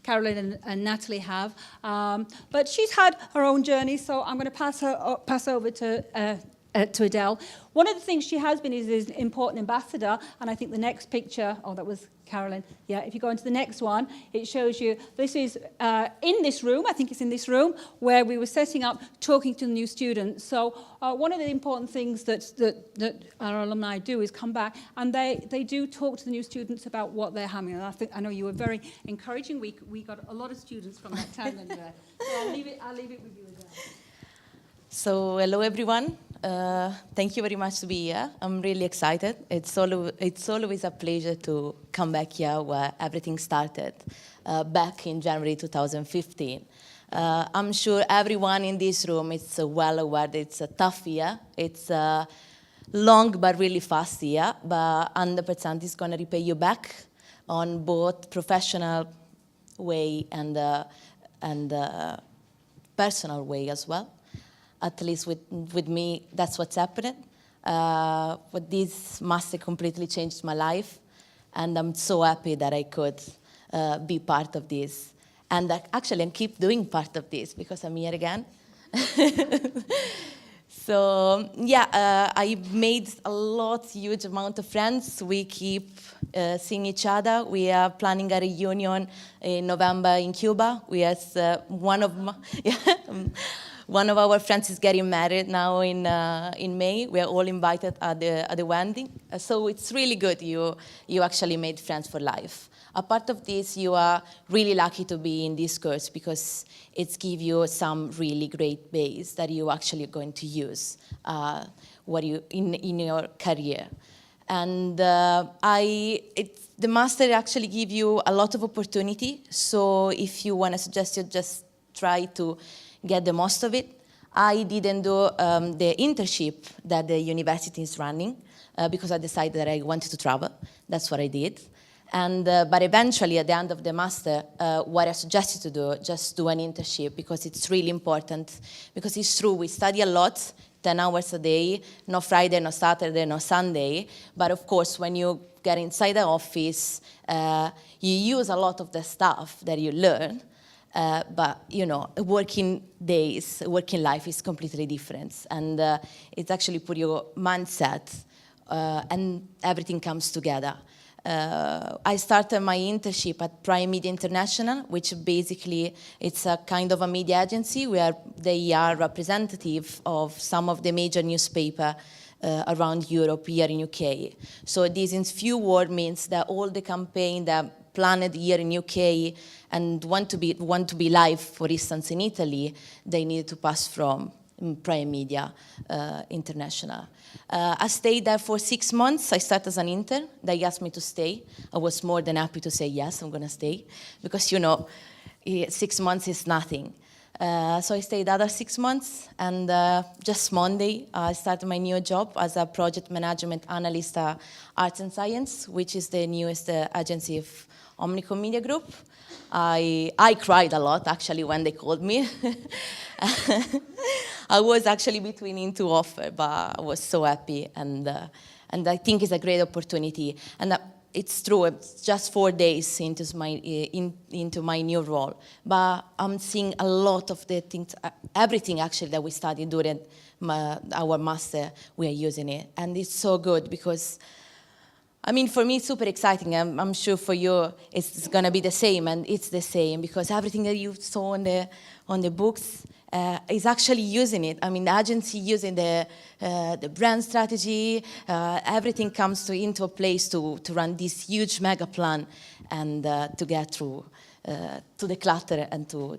Caroline and Natalie have, but she's had her own journey, so I'm going to pass over to Adele. One of the things she has been is an important ambassador, and I think the next picture, oh, that was Caroline. Yeah, if you go into the next one, it shows you, this is in this room, I think it's in this room, where we were setting up, talking to the new students. So one of the important things that our alumni do is come back, and they do talk to the new students about what they're having. And I know you were very encouraging. We got a lot of students from that town there. So I'll leave it with you, Adele. So hello everyone. Thank you very much to be here. I'm really excited. It's always a pleasure to come back here where everything started back in January 2015. I'm sure everyone in this room is well aware that it's a tough year. It's a long but really fast year, but 100% is going to repay you back on both professional way and personal way as well. At least with me, that's what's happening. But this master completely changed my life, and I'm so happy that I could be part of this. And actually, I keep doing part of this because I'm here again. So yeah, I made huge amount of friends. We keep seeing each other. We are planning a reunion in November in Cuba. We have one of our friends is getting married now in May. We are all invited at the wedding. So it's really good you actually made friends for life. A part of this, you are really lucky to be in this course because it gives you some really great base that you actually are going to use in your career. And the master actually gives you a lot of opportunity. So if you want to suggest, you just try to get the most of it. I didn't do the internship that the university is running because I decided that I wanted to travel. That's what I did. And but eventually, at the end of the master, what I suggested to do, just do an internship because it's really important. Because it's true, we study a lot, 10 hours a day, no Friday, no Saturday, no Sunday. But of course, when you get inside the office, you use a lot of the stuff that you learn. But, you know, working life is completely different. And it's actually put your mindset and everything comes together. I started my internship at Prime Media International, which basically it's a kind of a media agency where they are representative of some of the major newspapers around Europe, here in UK. So this in few words means that all the campaign that planned here in UK and want to be live, for instance, in Italy, they need to pass from Prime Media International. I stayed there for 6 months. I started as an intern. They asked me to stay. I was more than happy to say, yes, I'm going to stay. Because, you know, 6 months is nothing. So I stayed other 6 months. And just Monday, I started my new job as a project management analyst at Arts and Science, which is the newest agency of Omnicom Media Group. I cried a lot, actually, when they called me. I was actually between two offers, but I was so happy, and I think it's a great opportunity. And it's true, it's just 4 days into my new role, but I'm seeing a lot of the things, everything actually that we studied during our master, we are using it, and it's so good because. I mean, for me, it's super exciting. I'm sure for you, it's going to be the same, and it's the same because everything that you saw on the books is actually using it. I mean, the agency using the brand strategy, everything comes into a place to run this huge mega plan and to get through to the clutter and to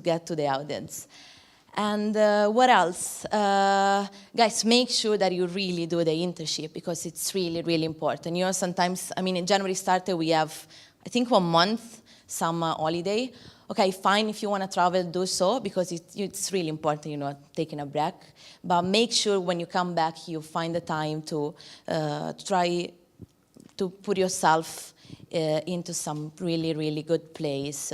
get to the audience. And what else? Guys, make sure that you really do the internship because it's really, really important. You know, sometimes, I mean, in January started, we have, I think, 1 month, summer holiday. Okay, fine, if you want to travel, do so because it's really important, you know, taking a break. But make sure when you come back, you find the time to try to put yourself into some really, really good place.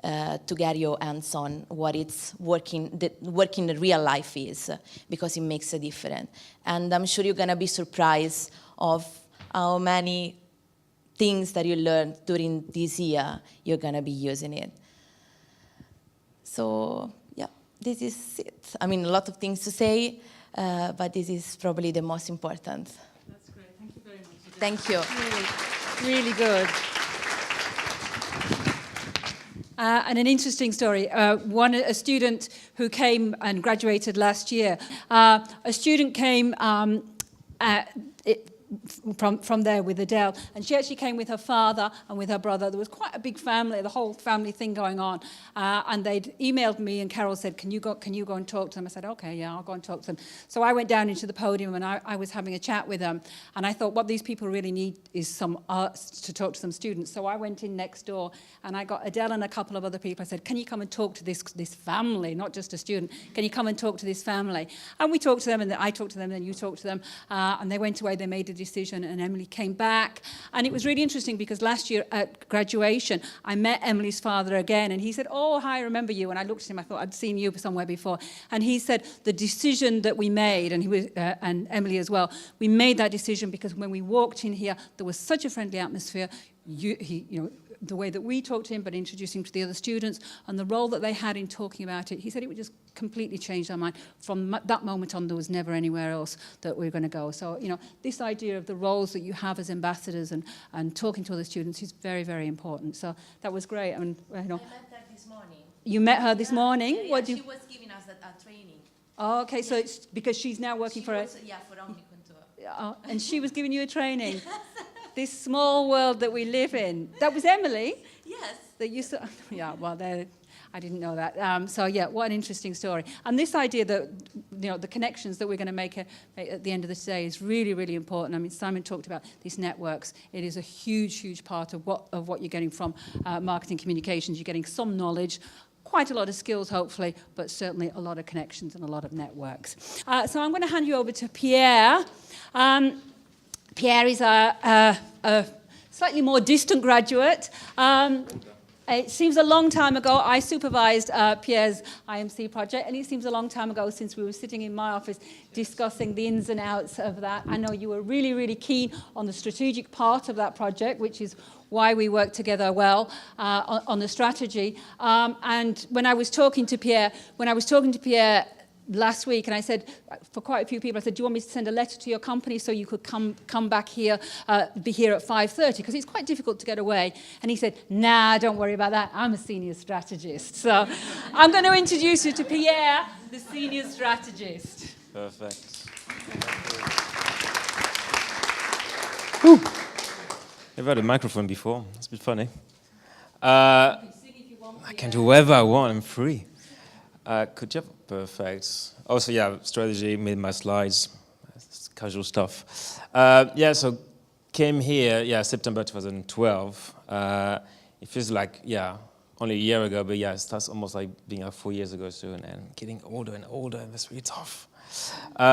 to get your hands on what it's working in real life is, because it makes a difference. And I'm sure you're going to be surprised of how many things that you learned during this year, you're going to be using it. So, yeah, this is it. I mean, a lot of things to say, but this is probably the most important. That's great. Thank you very much. Thank you. Really good. And an interesting story. A student who came and graduated last year, a student came from there with Adele, and she actually came with her father and with her brother. There was quite a big family, the whole family thing going on, and they'd emailed me, and Carol said, can you go and talk to them? I said, okay, yeah, I'll go and talk to them. So I went down into the podium, and I was having a chat with them, and I thought what these people really need is some arts to talk to some students. So I went in next door, and I got Adele and a couple of other people. I said, can you come and talk to this family, not just a student? Can you come and talk to this family? And we talked to them, and I talked to them, and you talked to them, and they went away, they made a decision, and Emily came back. And it was really interesting because last year at graduation, I met Emily's father again, and he said, oh, hi, I remember you. And I looked at him, I thought I'd seen you somewhere before. And he said, the decision that we made, and he was, and Emily as well, we made that decision because when we walked in here, there was such a friendly atmosphere. The way that we talked to him, but introducing him to the other students, and the role that they had in talking about it, he said it would just completely change their mind. From that moment on, there was never anywhere else that we were going to go. So, this idea of the roles that you have as ambassadors and talking to other students is very, very important. So that was great. I mean, I met her this morning. You met her this morning? Yeah, she was giving us a training. Oh, okay, so it's because she's now working for for Omnicom. and she was giving you a training. This small world that we live in. That was Emily? Yes. That you saw. Yeah, well, I didn't know that. So, yeah, what an interesting story. And this idea that, the connections that we're going to make at the end of the day is really, really important. I mean, Simon talked about these networks. It is a huge, huge part of what you're getting from marketing communications. You're getting some knowledge, quite a lot of skills, hopefully, but certainly a lot of connections and a lot of networks. So I'm going to hand you over to Pierre. Pierre is a slightly more distant graduate. It seems a long time ago I supervised Pierre's IMC project, and it seems a long time ago since we were sitting in my office discussing the ins and outs of that. I know you were really, really keen on the strategic part of that project, which is why we work together well on the strategy. And when I was talking to Pierre last week, and I said, for quite a few people, I said, do you want me to send a letter to your company so you could come back here, be here at 5:30? Because it's quite difficult to get away. And he said, nah, don't worry about that. I'm a senior strategist. So I'm going to introduce you to Pierre, the senior strategist. Perfect. Whew. Never had a microphone before. It's a bit funny. I can do whatever I want. I'm free. Could you have perfect? Also, yeah, strategy, made my slides, casual stuff. So came here, September 2012. It feels like, only a year ago, but it starts almost like being 4 years ago soon, and getting older and older, and that's really tough. So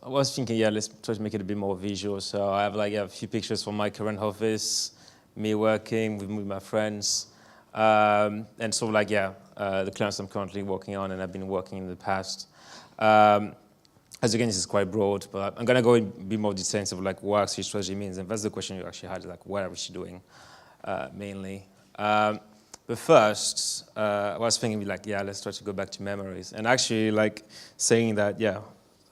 I was thinking, let's try to make it a bit more visual. So I have a few pictures from my current office, me working with my friends. And sort of the clients I'm currently working on and I've been working in the past. As again, this is quite broad, but I'm going to go in a bit more details of what actually strategy means. And that's the question you actually had, what are we doing mainly? But first, I was thinking let's try to go back to memories. And actually saying that,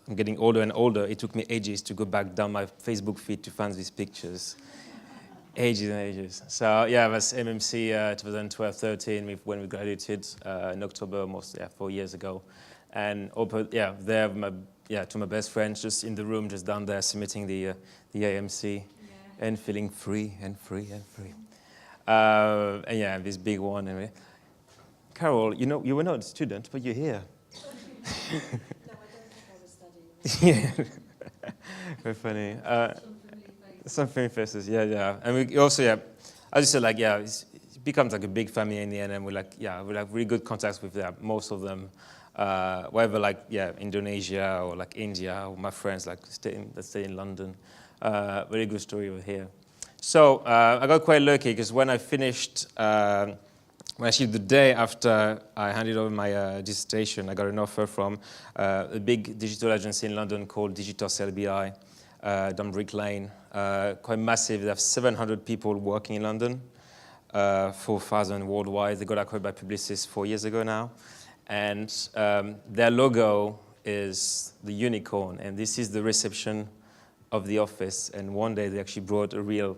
I'm getting older and older, it took me ages to go back down my Facebook feed to find these pictures. Ages and ages. So that's MMC 2012-13 when we graduated in October, almost 4 years ago, and there to my best friends just in the room, just down there submitting the AMC, and feeling free and free and free. And this big one. And Carol, you were not a student, but you're here. No, I don't think I was studying. Very funny. Some family faces, and we also, as you said, it becomes a big family in the end, and we have really good contacts with most of them, whether Indonesia or India, or my friends that stay in London. Very good story over here. So I got quite lucky because when I finished, actually the day after I handed over my dissertation, I got an offer from a big digital agency in London called Digital LBI, down Brick Lane, quite massive. They have 700 people working in London, 4,000 worldwide. They got acquired by Publicis 4 years ago now. And their logo is the unicorn, and this is the reception of the office. And one day they actually brought a real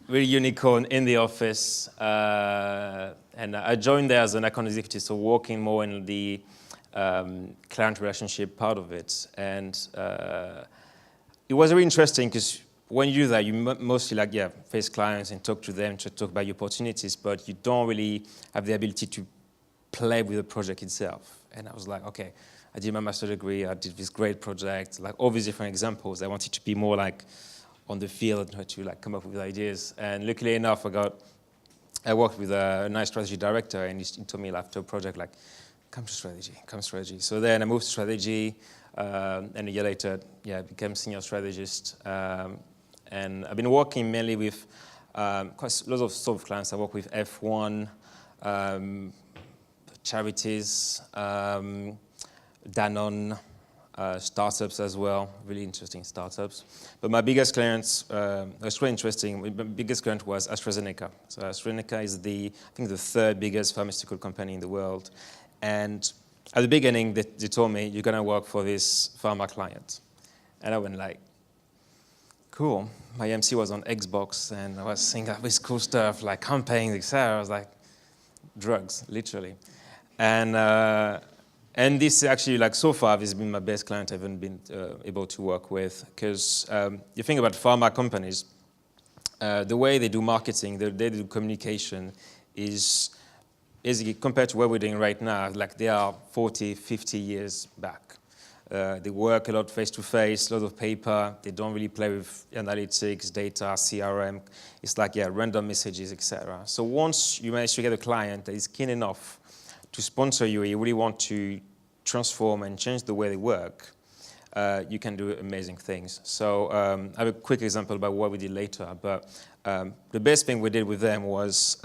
unicorn in the office. And I joined there as an account executive, so working more in the client relationship part of it. And it was really interesting because when you do that, you mostly face clients and talk to them, to talk about your opportunities, but you don't really have the ability to play with the project itself. And I was like, okay, I did my master's degree, I did this great project, like all these different examples. I wanted to be more like on the field, to like come up with ideas. And luckily enough, I worked with a nice strategy director, and he told me after a project, like, come strategy. So then I moved to strategy, and a year later, I became senior strategist. And I've been working mainly with quite lots of sort of clients. I work with F1, charities, Danone, startups as well, really interesting startups. But my biggest clients, it's really interesting, my biggest client was AstraZeneca. So AstraZeneca is I think the third biggest pharmaceutical company in the world. And at the beginning, they told me, you're going to work for this pharma client. And I went like, cool. My MC was on Xbox, and I was seeing all this cool stuff, like campaigns, etc. I was like, drugs, literally. And this actually, like so far, this has been my best client I've ever been able to work with. Because you think about pharma companies, the way they do marketing, the way they do communication is compared to what we're doing right now, like they are 40, 50 years back. They work a lot face-to-face, a lot of paper. They don't really play with analytics, data, CRM. It's like, random messages, etc. So once you manage to get a client that is keen enough to sponsor you, you really want to transform and change the way they work, you can do amazing things. So I have a quick example about what we did later. But the best thing we did with them was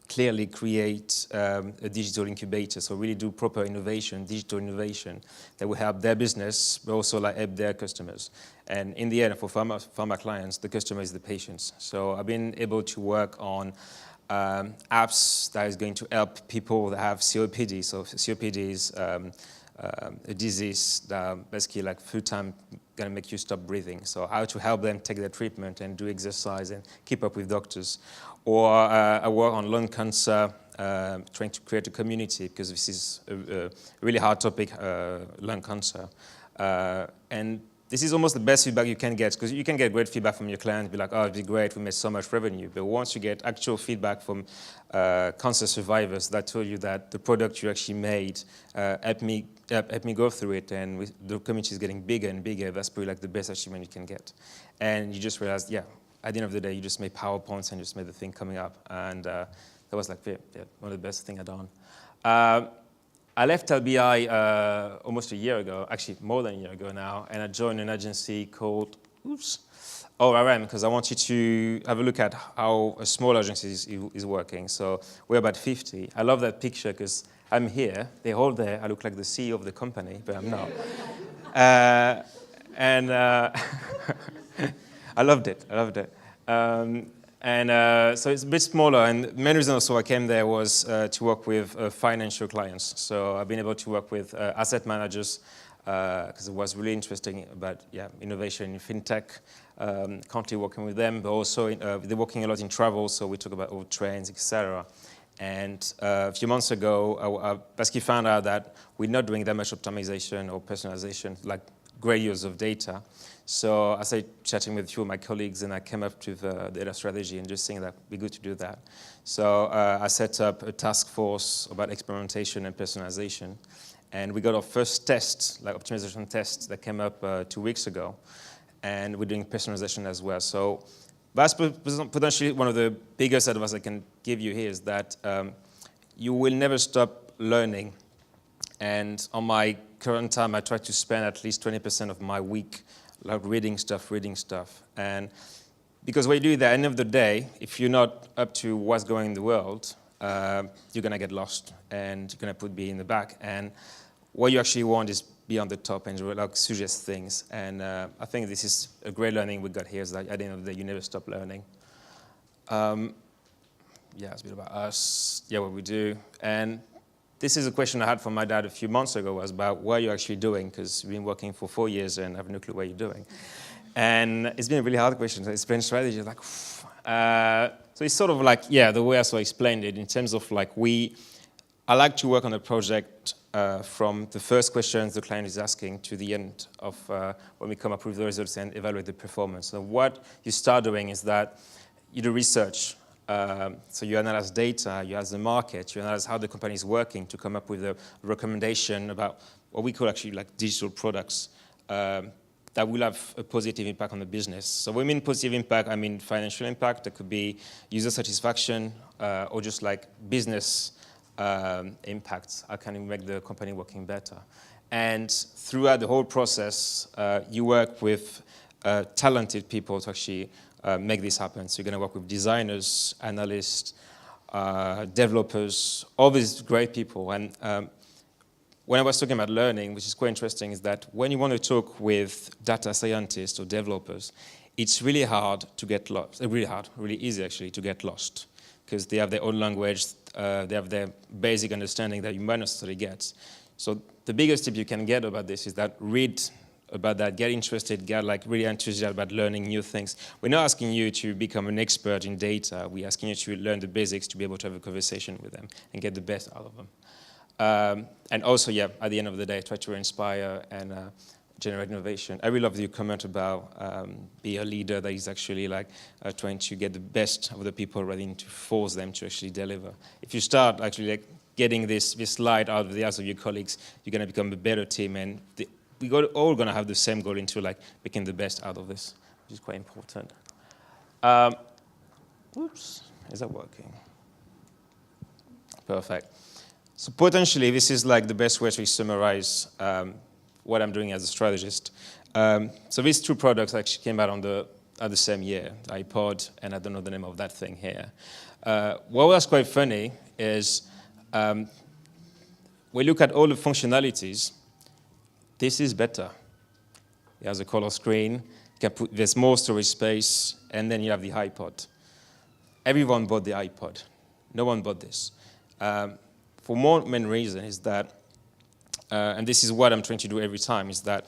clearly create a digital incubator, so really do proper innovation, digital innovation that will help their business, but also like help their customers. And in the end, for pharma clients, the customer is the patients. So I've been able to work on apps that is going to help people that have COPD. So COPD is a disease that basically like full time going to make you stop breathing. So how to help them take their treatment and do exercise and keep up with doctors. Or I work on lung cancer, trying to create a community, because this is a really hard topic, lung cancer. And this is almost the best feedback you can get, because you can get great feedback from your clients, be like, oh, it'd be great, we made so much revenue. But once you get actual feedback from cancer survivors that tell you that the product you actually made helped me go through it, and the community is getting bigger and bigger, that's probably like the best achievement you can get. And you just realize, at the end of the day, you just made PowerPoints and just made the thing coming up. And that was like one of the best things I've done. I left LBI almost a year ago, actually more than a year ago now, and I joined an agency called ORM, because I wanted to have a look at how a small agency is working. So we're about 50. I love that picture because I'm here, they're all there. I look like the CEO of the company, but I'm not. I loved it. So it's a bit smaller, and the main reason also I came there was to work with financial clients. So I've been able to work with asset managers because it was really interesting about innovation in fintech. Currently working with them, but also they're working a lot in travel, so we talk about old trains, etc. And a few months ago, I basically found out that we're not doing that much optimization or personalization, like great use of data. So I started chatting with a few of my colleagues, and I came up with the data strategy and just saying that it'd be good to do that. So I set up a task force about experimentation and personalization. And we got our first test, like optimization test, that came up 2 weeks ago. And we're doing personalization as well. So that's potentially one of the biggest advice I can give you here is that you will never stop learning. And on my current time, I try to spend at least 20% of my week like reading stuff. And because when you do that, at the end of the day, if you're not up to what's going on in the world, you're going to get lost and you're going to put B in the back. And what you actually want is be on the top and like suggest things. And I think this is a great learning we got here, is that at the end of the day, you never stop learning. Yeah, it's a bit about us, what we do. And this is a question I had from my dad a few months ago, was about what you're actually doing, because we've been working for 4 years and have no clue what you're doing. And it's been a really hard question to explain strategy. Like, so it's sort of like, the way I sort of explained it, in terms of like I like to work on a project from the first questions the client is asking to the end of when we come up with the results and evaluate the performance. So what you start doing is that you do research. So you analyze data, you analyze the market, you analyze how the company is working to come up with a recommendation about what we call actually like digital products that will have a positive impact on the business. So when I mean positive impact, I mean financial impact. That could be user satisfaction or just like business impacts. How can you make the company working better? And throughout the whole process, you work with talented people to actually make this happen. So you're going to work with designers, analysts, developers, all these great people. And when I was talking about learning, which is quite interesting, is that when you want to talk with data scientists or developers, it's really hard to get lost. Really easy actually to get lost, because they have their own language, they have their basic understanding that you might not necessarily get. So the biggest tip you can get about this is that read about that, get interested, get like really enthusiastic about learning new things. We're not asking you to become an expert in data. We're asking you to learn the basics to be able to have a conversation with them and get the best out of them. And also, at the end of the day, try to inspire and generate innovation. I really love your comment about be a leader that is actually like trying to get the best of the people rather than to force them to actually deliver. If you start actually like getting this light out of the eyes of your colleagues, you're going to become a better team, and we're all going to have the same goal into like making the best out of this, which is quite important. Oops, is that working? Perfect. So potentially, this is like the best way to summarize what I'm doing as a strategist. So these two products actually came out at the same year, the iPod, and I don't know the name of that thing here. What was quite funny is we look at all the functionalities. This is better. It has a color screen, there's more storage space, and then you have the iPod. Everyone bought the iPod. No one bought this. For one main reason is that, and this is what I'm trying to do every time, is that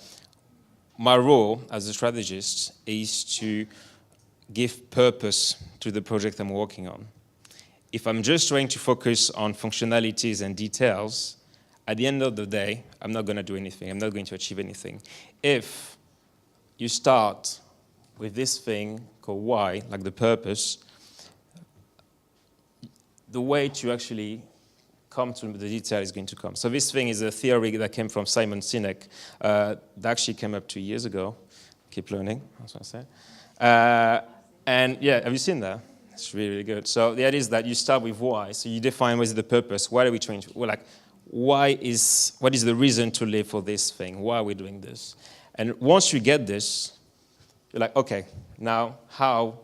my role as a strategist is to give purpose to the project I'm working on. If I'm just trying to focus on functionalities and details, at the end of the day, I'm not going to do anything. I'm not going to achieve anything. If you start with this thing called why, like the purpose, the way to actually come to the detail is going to come. So this thing is a theory that came from Simon Sinek. That actually came up 2 years ago. Keep learning, that's what I say. And have you seen that? It's really, really good. So the idea is that you start with why. So you define what is the purpose. What are we trying to, what is the reason to live for this thing? Why are we doing this? And once you get this, you're like, okay, now how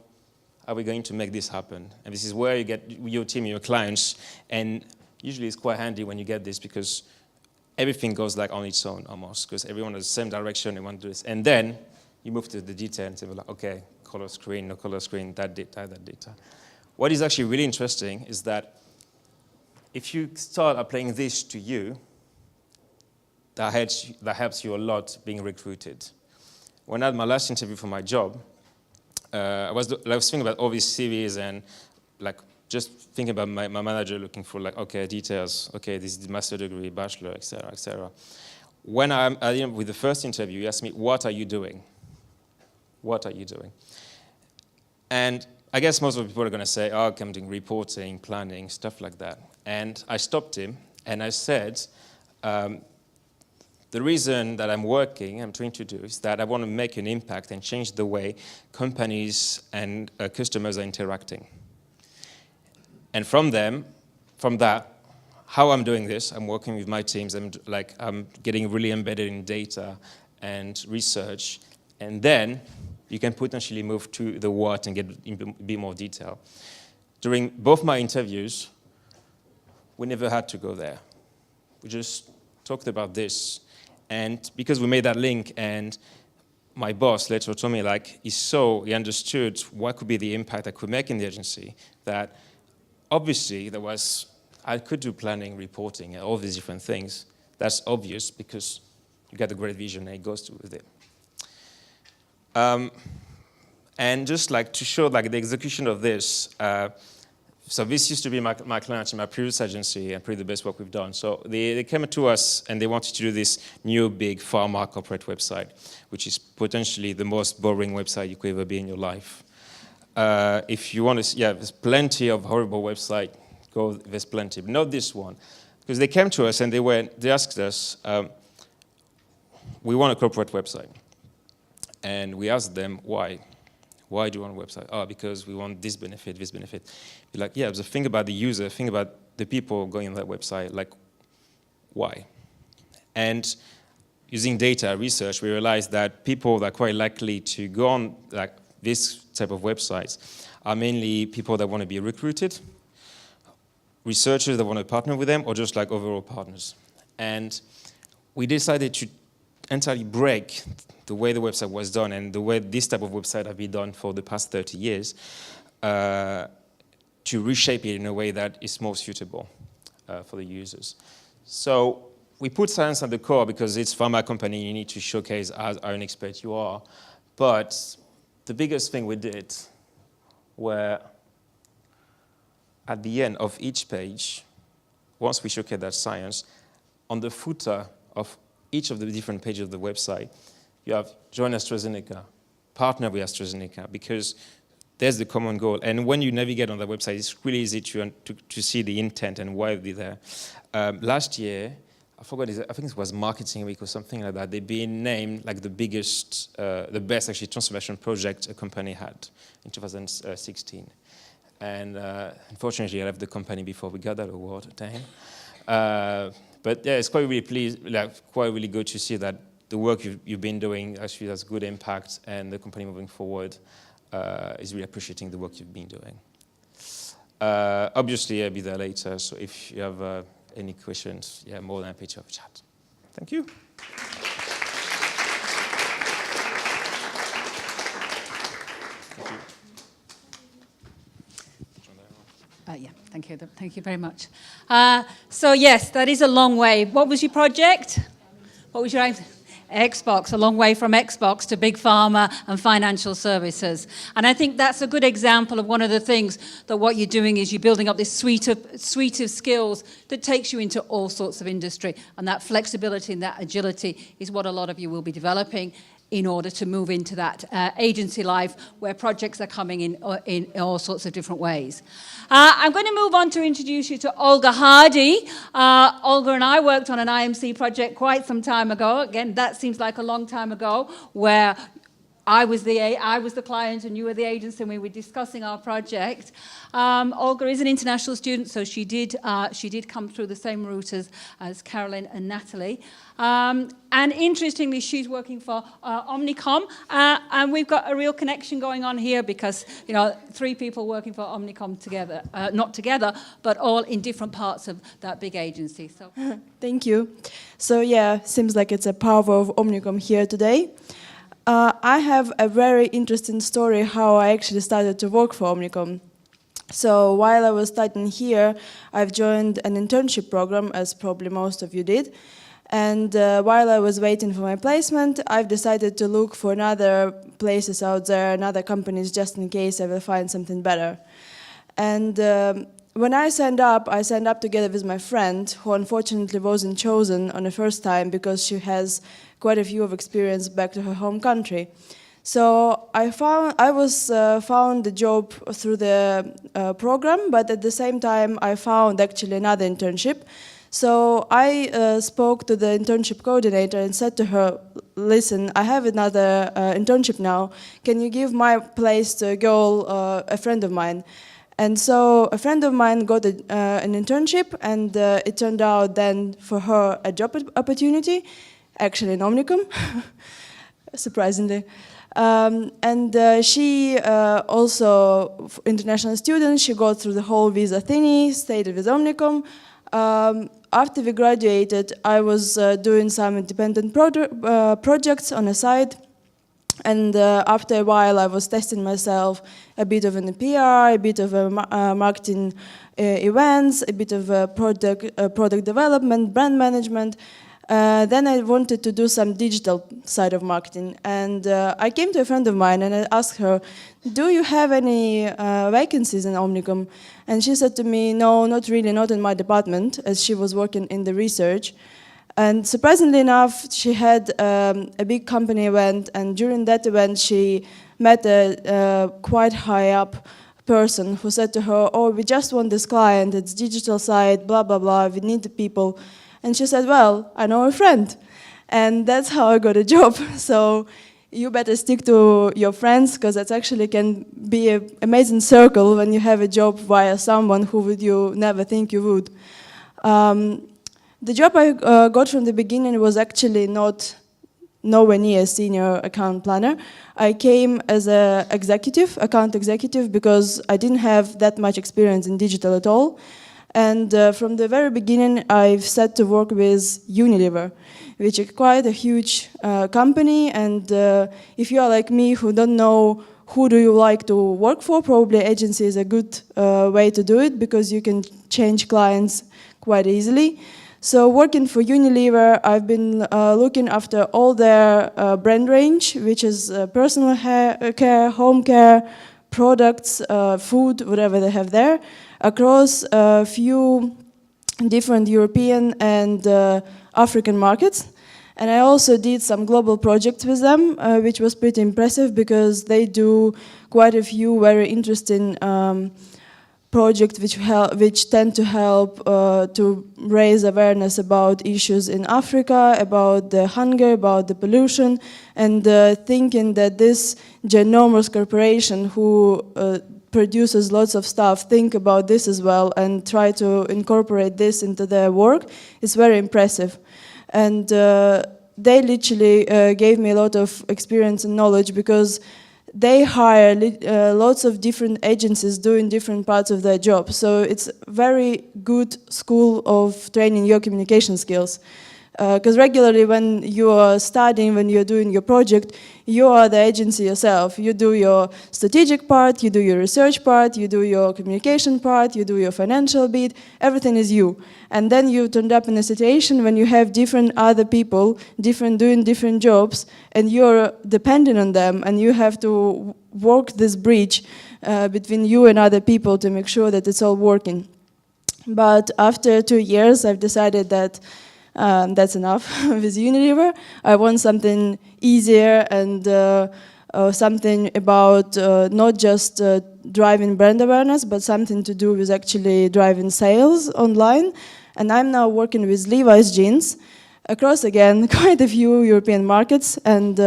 are we going to make this happen? And this is where you get your team, your clients, and usually it's quite handy when you get this, because everything goes like on its own almost, because everyone has the same direction, they want to do this. And then you move to the detail and say, like, okay, color screen, no color screen, that data, that data. What is actually really interesting is that if you start applying this to you, that helps you a lot being recruited. When I had my last interview for my job, I was thinking about all these CVs and like just thinking about my manager looking for like, okay, details, okay, this is the master degree, bachelor, etc., etc. When I'm with the first interview, he asked me, what are you doing? What are you doing? And I guess most of the people are going to say, oh, I'm doing reporting, planning, stuff like that. And I stopped him and I said, the reason that I'm trying to do is that I want to make an impact and change the way companies and customers are interacting. And from that, how I'm doing this, I'm working with my teams, I'm getting really embedded in data and research, And then you can potentially move to the what and get in a bit more detail. During both my interviews, we never had to go there. We just talked about this. And because we made that link, and my boss later told me, like, he understood what could be the impact I could make in the agency, that obviously I could do planning, reporting, and all these different things. That's obvious because you got a great vision and it goes with it. And just like to show like the execution of this, so this used to be my client in my previous agency and probably the best work we've done. So they came to us and they wanted to do this new big pharma corporate website, which is potentially the most boring website you could ever be in your life. If you want to see, there's plenty of horrible websites. There's plenty, but not this one. Because they came to us and they asked us, we want a corporate website. And we asked them, why? Why do you want a website? Oh, because we want this benefit, this benefit. You're like, yeah, but think about the user, think about the people going on that website, like, why? And using data research, we realized that people that are quite likely to go on like this type of websites are mainly people that want to be recruited, researchers that want to partner with them, or just like overall partners. And we decided to entirely break the way the website was done and the way this type of website have been done for the past 30 years to reshape it in a way that is more suitable for the users. So we put science at the core because it's a pharma company, you need to showcase how an expert you are. But the biggest thing we did were at the end of each page, once we showcase that science, on the footer of each of the different pages of the website, you have join AstraZeneca, partner with AstraZeneca, because there's the common goal. And when you navigate on the website, it's really easy to see the intent and why they're there. Last year, I think it was Marketing Week or something like that, they've been named like the biggest, the best actually transformation project a company had in 2016. And unfortunately, I left the company before we got that award. Dang. But yeah, it's quite really good to see that the work you've been doing actually has good impact, and the company moving forward is really appreciating the work you've been doing. Obviously, I'll be there later, so if you have any questions, more than happy to have a chat. Thank you. Thank you very much. So yes, that is a long way. What was your project? What was your aim? Xbox, a long way from Xbox to big pharma and financial services. And I think that's a good example of one of the things that what you're doing is you're building up this suite of skills that takes you into all sorts of industry. And that flexibility and that agility is what a lot of you will be developing in order to move into that agency life where projects are coming in all sorts of different ways. I'm going to move on to introduce you to Olga Hardy. Olga and I worked on an IMC project quite some time ago. Again, that seems like a long time ago, where I was the client and you were the agency, and we were discussing our project. Olga is an international student, so she did come through the same route as Carolyn and Natalie. And interestingly, she's working for Omnicom, and we've got a real connection going on here because, three people working for Omnicom together, not together, but all in different parts of that big agency. So, thank you. So yeah, seems like it's a power of Omnicom here today. I have a very interesting story how I actually started to work for Omnicom. So while I was studying here, I've joined an internship program, as probably most of you did. And while I was waiting for my placement, I've decided to look for other places out there, other companies, just in case I will find something better. And when I signed up together with my friend, who unfortunately wasn't chosen on the first time because she has quite a few of experience back to her home country. So I found the job through the program, but at the same time I found actually another internship. So I spoke to the internship coordinator and said to her, listen, I have another internship now. Can you give my place to a girl, a friend of mine? And so a friend of mine got an internship, and it turned out then for her a job opportunity, actually in Omnicom, surprisingly. She also, international student, she got through the whole visa thingy, stayed with Omnicom. After we graduated, I was doing some independent projects on the side. And after a while, I was testing myself a bit of in the PR, a bit of marketing events, a bit of product development, brand management. Then I wanted to do some digital side of marketing. And I came to a friend of mine and I asked her, do you have any vacancies in Omnicom? And she said to me, no, not really, not in my department, as she was working in the research. And surprisingly enough, she had a big company event, and during that event, she met a quite high up person who said to her, oh, we just want this client, it's digital side, blah, blah, blah, we need the people. And she said, well, I know a friend. And that's how I got a job. So you better stick to your friends, because that actually can be an amazing circle when you have a job via someone who would you never think you would. The job I got from the beginning was actually nowhere near a senior account planner. I came as an account executive, because I didn't have that much experience in digital at all. And from the very beginning, I've set to work with Unilever, which is quite a huge company. And if you are like me, who don't know who do you like to work for, probably agency is a good way to do it, because you can change clients quite easily. So working for Unilever, I've been looking after all their brand range, which is personal care, home care, products, food, whatever they have there, across a few different European and African markets. And I also did some global projects with them, which was pretty impressive, because they do quite a few very interesting projects which tend to help to raise awareness about issues in Africa, about the hunger, about the pollution, and thinking that this ginormous corporation who produces lots of stuff think about this as well and try to incorporate this into their work is very impressive. And they literally gave me a lot of experience and knowledge, because they hire lots of different agencies doing different parts of their job. So it's a very good school of training your communication skills. Because regularly when you are studying, when you're doing your project, you are the agency yourself. You do your strategic part, you do your research part, you do your communication part, you do your financial bit, everything is you. And then you turned up in a situation when you have different other people, doing different jobs, and you're dependent on them, and you have to work this bridge between you and other people to make sure that it's all working. But after 2 years, I've decided that that's enough with Unilever. I want something easier and something about not just driving brand awareness, but something to do with actually driving sales online. And I'm now working with Levi's jeans across, again, quite a few European markets. And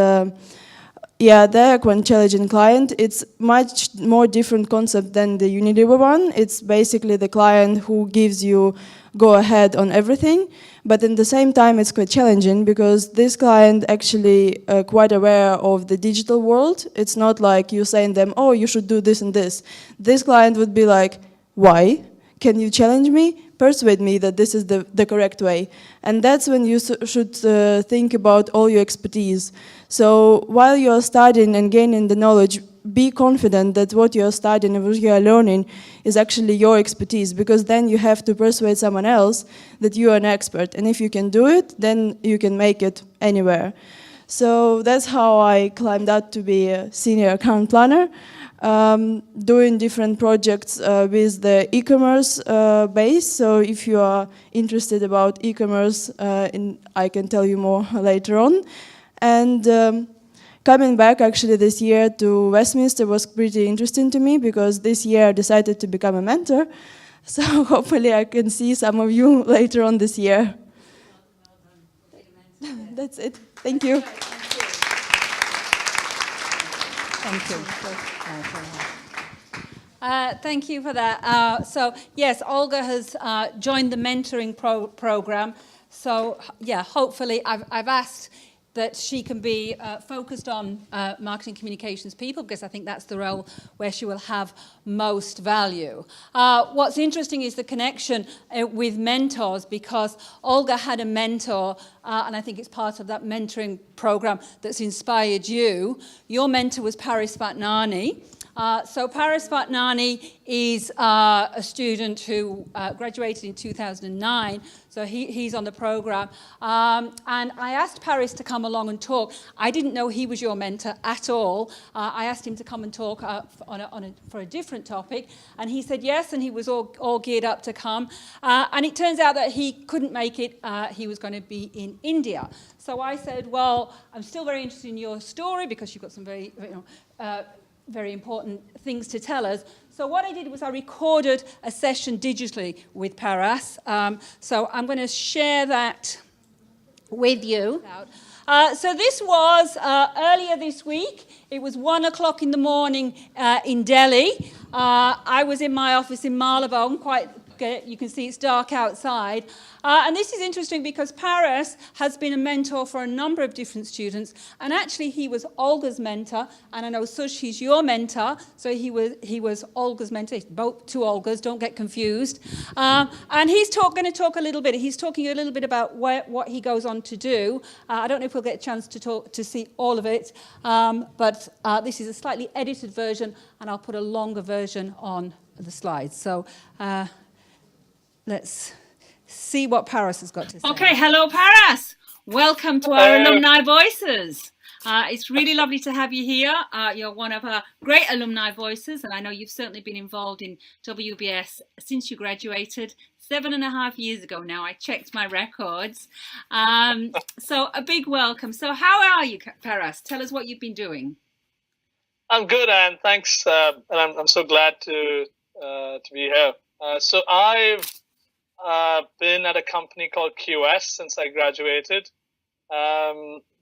yeah, they're quite challenging client. It's much more different concept than the Unilever one. It's basically the client who gives you go ahead on everything. But at the same time, it's quite challenging, because this client actually quite aware of the digital world. It's not like you saying them, oh, you should do this and this. This client would be like, why? Can you challenge me? Persuade me that this is the correct way. And that's when you should think about all your expertise. So while you're studying and gaining the knowledge, be confident that what you're studying and what you are learning is actually your expertise, because then you have to persuade someone else that you are an expert. And if you can do it, then you can make it anywhere. So that's how I climbed up to be a senior account planner, doing different projects with the e-commerce base. So if you are interested about e-commerce, I can tell you more later on. And coming back actually this year to Westminster was pretty interesting to me, because this year I decided to become a mentor. So hopefully I can see some of you later on this year. That's it. Thank you. Thank you. Thank you for that. So yes, Olga has joined the mentoring program. So yeah, hopefully I've asked that she can be focused on marketing communications people, because I think that's the role where she will have most value. What's interesting is the connection with mentors, because Olga had a mentor, and I think it's part of that mentoring program that's inspired you. Your mentor was Paris Vatnani. So Paris Vatnani is a student who graduated in 2009, so he's on the program. And I asked Paris to come along and talk. I didn't know he was your mentor at all. I asked him to come and talk for a different topic, and he said yes, and he was all geared up to come. And it turns out that he couldn't make it. He was going to be in India. So I said, well, I'm still very interested in your story, because you've got some very important things to tell us. So what I did was I recorded a session digitally with Paras. So I'm going to share that with you. So this was earlier this week. It was 1 o'clock in the morning in Delhi. I was in my office in Marylebone. You can see it's dark outside. And this is interesting because Paras has been a mentor for a number of different students, and actually he was Olga's mentor, and I know Sush, he's your mentor, so he was Olga's mentor. Both two Olgas, don't get confused. And he's going to talk a little bit. He's talking a little bit about what he goes on to do. I don't know if we'll get a chance to see all of it, but this is a slightly edited version, and I'll put a longer version on the slides. So let's see what Paras has got to say. Okay, hello Paras. Welcome to our Alumni Voices. It's really lovely to have you here. You're one of our great alumni voices, and I know you've certainly been involved in WBS since you graduated 7.5 years ago now. I checked my records. So a big welcome. So how are you, Paras? Tell us what you've been doing. I'm good, Anne. Thanks. And I'm so glad to be here. So I've been at a company called QS since I graduated,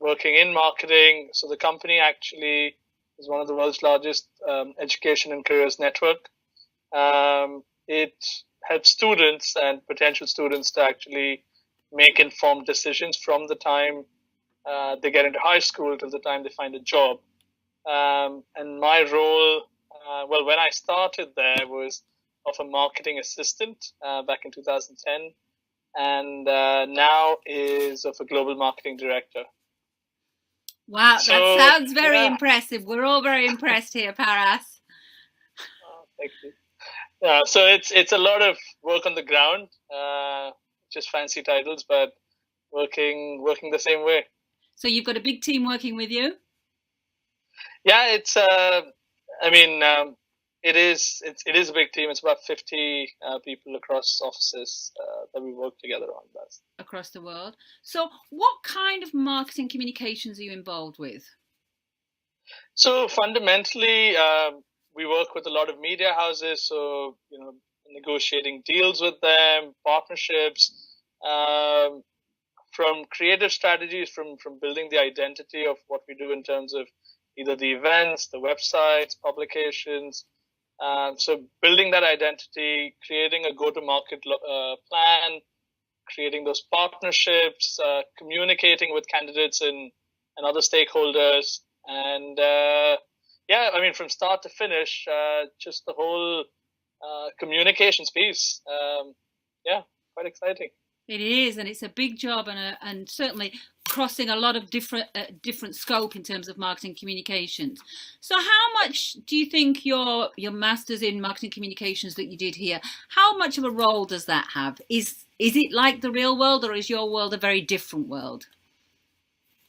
working in marketing. So the company actually is one of the world's largest education and careers network. It helps students and potential students to actually make informed decisions from the time they get into high school till the time they find a job. And my role, when I started there, was of a marketing assistant back in 2010, and now is of a global marketing director. Wow, so, that sounds very impressive. We're all very impressed here, Paras. Thank you. Yeah, so it's a lot of work on the ground, just fancy titles, but working the same way. So you've got a big team working with you? Yeah, it's it is a big team. It's about 50 people across offices that we work together on. That's across the world. So what kind of marketing communications are you involved with? So fundamentally, we work with a lot of media houses. So, negotiating deals with them, partnerships, from creative strategies, from building the identity of what we do in terms of either the events, the websites, publications. So building that identity, creating a go-to-market plan, creating those partnerships, communicating with candidates and other stakeholders. And from start to finish, just the whole communications piece. Quite exciting. It is, and it's a big job, and certainly crossing a lot of different scope in terms of marketing communications. So how much do you think your master's in marketing communications that you did here, how much of a role does that have? Is it like the real world, or is your world a very different world?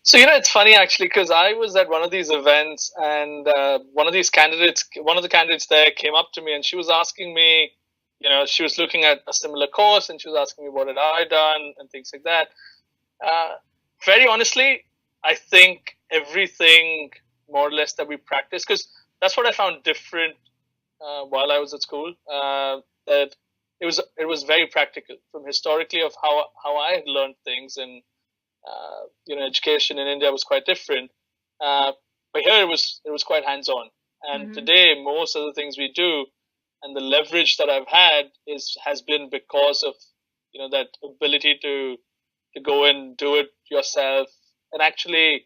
So, it's funny actually, because I was at one of these events, and one of the candidates there came up to me, and she was asking me, she was looking at a similar course, and she was asking me what had I done and things like that. Very honestly, I think everything more or less that we practice, because that's what I found different while I was at school, that it was very practical from historically of how I had learned things, and education in India was quite different. But here it was quite hands-on, and today most of the things we do and the leverage that I've had has been because of that ability to go and do it yourself, and actually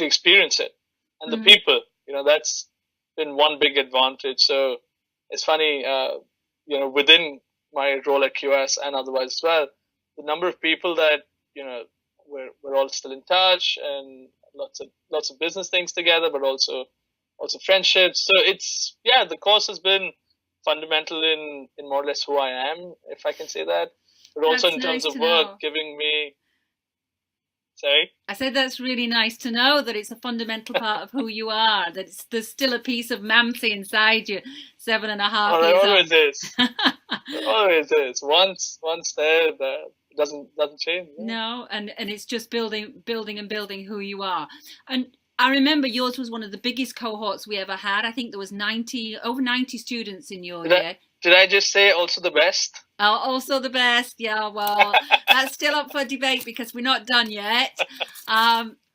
experience it. And the people, that's been one big advantage. So it's funny, within my role at QS and otherwise as well, the number of people that we're all still in touch, and lots of business things together, but also friendships. So it's the course has been fundamental in more or less who I am, if I can say that, but also That's in terms nice of to work, know. giving me. Sorry? I said that's really nice to know that it's a fundamental part of who you are, that there's still a piece of Mamsie inside you, 7.5 There years always on. is. There always is. Once there, it doesn't change. No, and it's just building who you are. And I remember yours was one of the biggest cohorts we ever had. I think there was over 90 students in your year. Did I just say also the best? Also the best. Yeah, well, that's still up for debate because we're not done yet.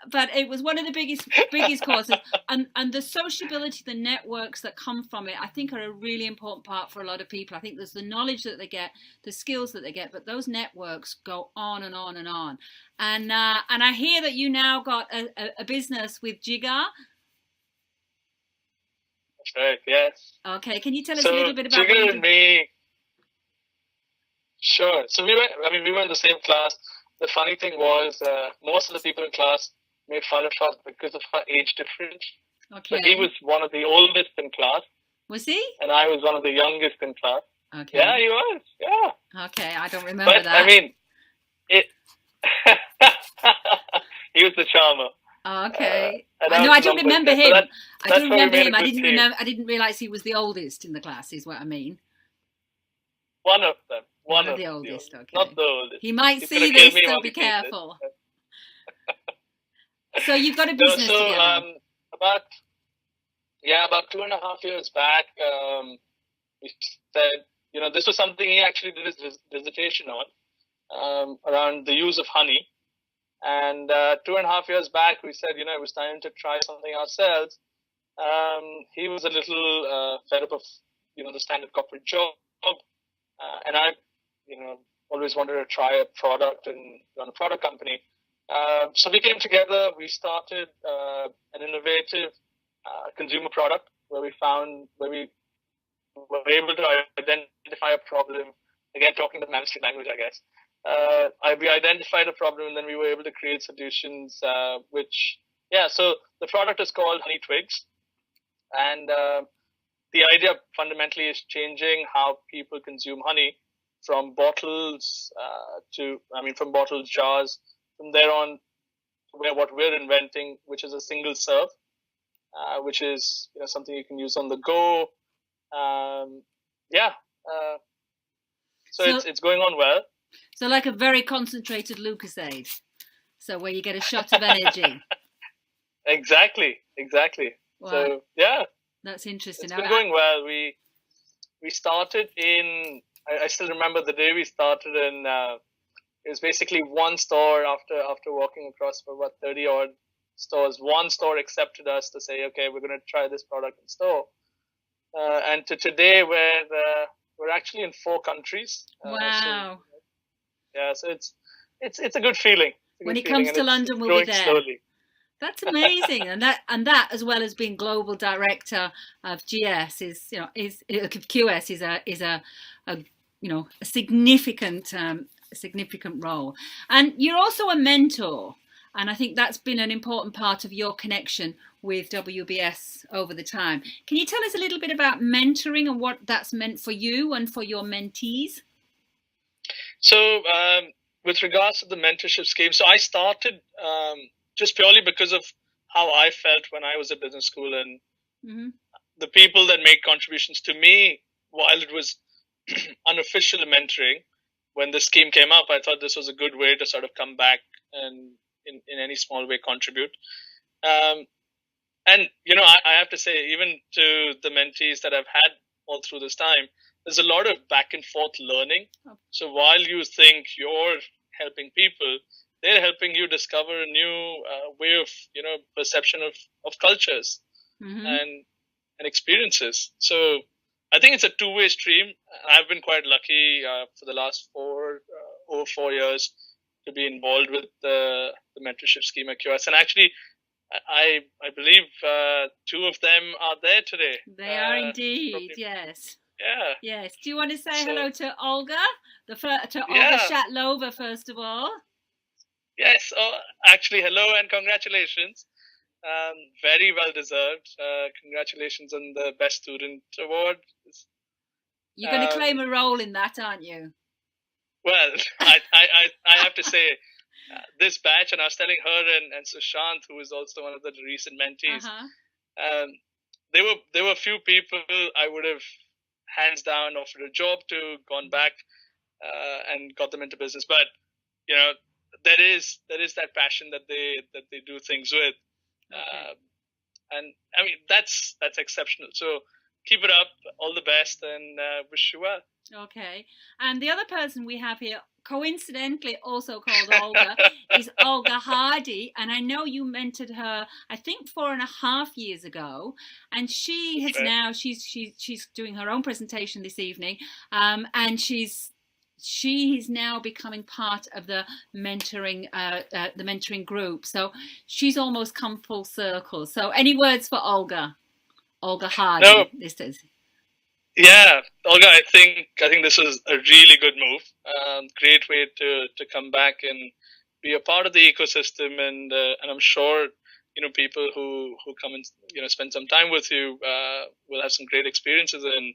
But it was one of the biggest courses, and the sociability, the networks that come from it, I think are a really important part for a lot of people. I think there's the knowledge that they get, the skills that they get, but those networks go on and on and on. And I hear that you now got a business with Jigar. That's right. Yes. Okay. Can you tell us a little bit about Jigar and me? Sure. So we were in the same class. The funny thing was, most of the people in class made fun of us because of our age difference. Okay. But he was one of the oldest in class. Was he? And I was one of the youngest in class. Okay. Yeah, he was. Yeah. Okay, I don't remember But that. I mean, he was the charmer. Okay. And I don't remember him. I don't remember him. I I didn't realize he was the oldest in the class, is what I mean. One of them. One of the oldest. Okay. Not the oldest. He might He's see gonna kill this, me so while be he sees this. careful. So you've got a business together. About 2.5 years back, we said, this was something he actually did his dissertation on, around the use of honey. And 2.5 years back, we said, it was time to try something ourselves. He was a little fed up of, the standard corporate job. And I, always wanted to try a product and run a product company. So we came together, we started an innovative consumer product where we were able to identify a problem, again, talking the Mamsie language, I guess. We identified a problem, and then we were able to create solutions, so the product is called Honey Twigs. And the idea fundamentally is changing how people consume honey from bottles from bottles, jars, from there on to what we're inventing, which is a single serve, which is something you can use on the go. So it's going on well. So like a very concentrated Lucasade. So where you get a shot of energy. Exactly. Wow. So yeah, that's interesting. It's been going well. We started in. I still remember the day we started in. It was basically one store after walking across for about 30 odd stores. One store accepted us to say, okay, we're going to try this product in store. And to today, we're actually in 4 countries. Wow. So it's a good feeling. When it comes to London, we'll be there. Slowly. That's amazing, and that as well as being global director of GS QS is a significant role. And you're also a mentor, and I think that's been an important part of your connection with WBS over the time. Can you tell us a little bit about mentoring and what that's meant for you and for your mentees? So with regards to the mentorship scheme, so I started just purely because of how I felt when I was at business school, and the people that make contributions to me, while it was unofficial mentoring, when the scheme came up, I thought this was a good way to sort of come back and in any small way contribute. And, I have to say, even to the mentees that I've had all through this time, there's a lot of back and forth learning. So while you think you're helping people, they're helping you discover a new way of, perception of cultures and experiences. So I think it's a two-way stream. I've been quite lucky for the last over 4 years to be involved with the mentorship scheme at QS. And actually, I believe 2 of them are there today. They are indeed, yes. Yeah. Yes. Do you want to say hello to Olga? To Olga Yeah. Shatlova, first of all. Yes. Actually, hello and congratulations. Very well deserved. Congratulations on the Best Student Award. You're going to claim a role in that, aren't you? Well, I have to say, this batch, and I was telling her and Sushant, who is also one of the recent mentees, there were few people I would have hands down offered a job to, gone back and got them into business. But you know, there is that passion that they do things with, and I mean that's exceptional. So keep it up, all the best, and wish you well. Okay, and the other person we have here, coincidentally also called Olga, is Olga Hardy, and I know you mentored her, I think 4.5 years ago, and she has now she's doing her own presentation this evening, and she's now becoming part of the mentoring group. So she's almost come full circle. So any words for Olga? Olga Hardy. No. This is. Yeah, Olga, I think this was a really good move. Great way to come back and be a part of the ecosystem, and I'm sure people who come and spend some time with you will have some great experiences and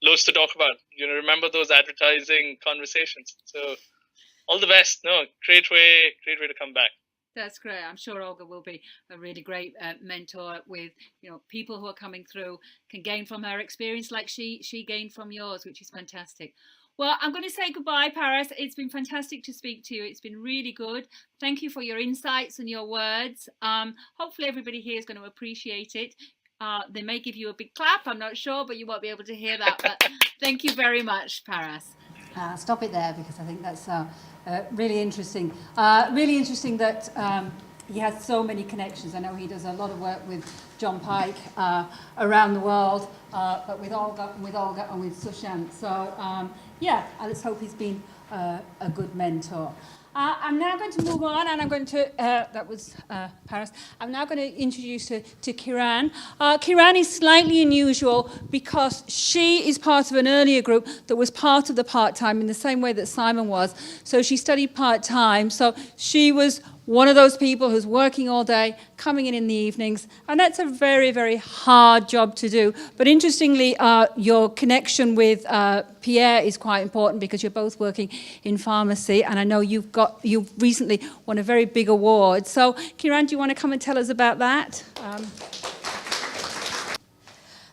loads to talk about. Remember those advertising conversations. So all the best. No, great way to come back. That's great. I'm sure Olga will be a really great mentor with, people who are coming through can gain from her experience like she gained from yours, which is fantastic. Well, I'm going to say goodbye, Paras. It's been fantastic to speak to you. It's been really good. Thank you for your insights and your words. Hopefully everybody here is going to appreciate it. They may give you a big clap, I'm not sure, but you won't be able to hear that. But thank you very much, Paras. Stop it there, because I think that's really interesting. Really interesting that he has so many connections. I know he does a lot of work with John Pike around the world, but with Olga and with Sushant. So yeah, let's hope he's been a good mentor. I'm now going to move on, and I'm going to, that was Paras. I'm now going to introduce her to Kiran. Kiran is slightly unusual because she is part of an earlier group that was part of the part-time in the same way that Simon was. So she studied part-time. So she was one of those people who's working all day, coming in the evenings, and that's a very, very hard job to do. But interestingly, your connection with Pierre is quite important because you're both working in pharmacy, and I know you've recently won a very big award. So, Kiran, do you want to come and tell us about that?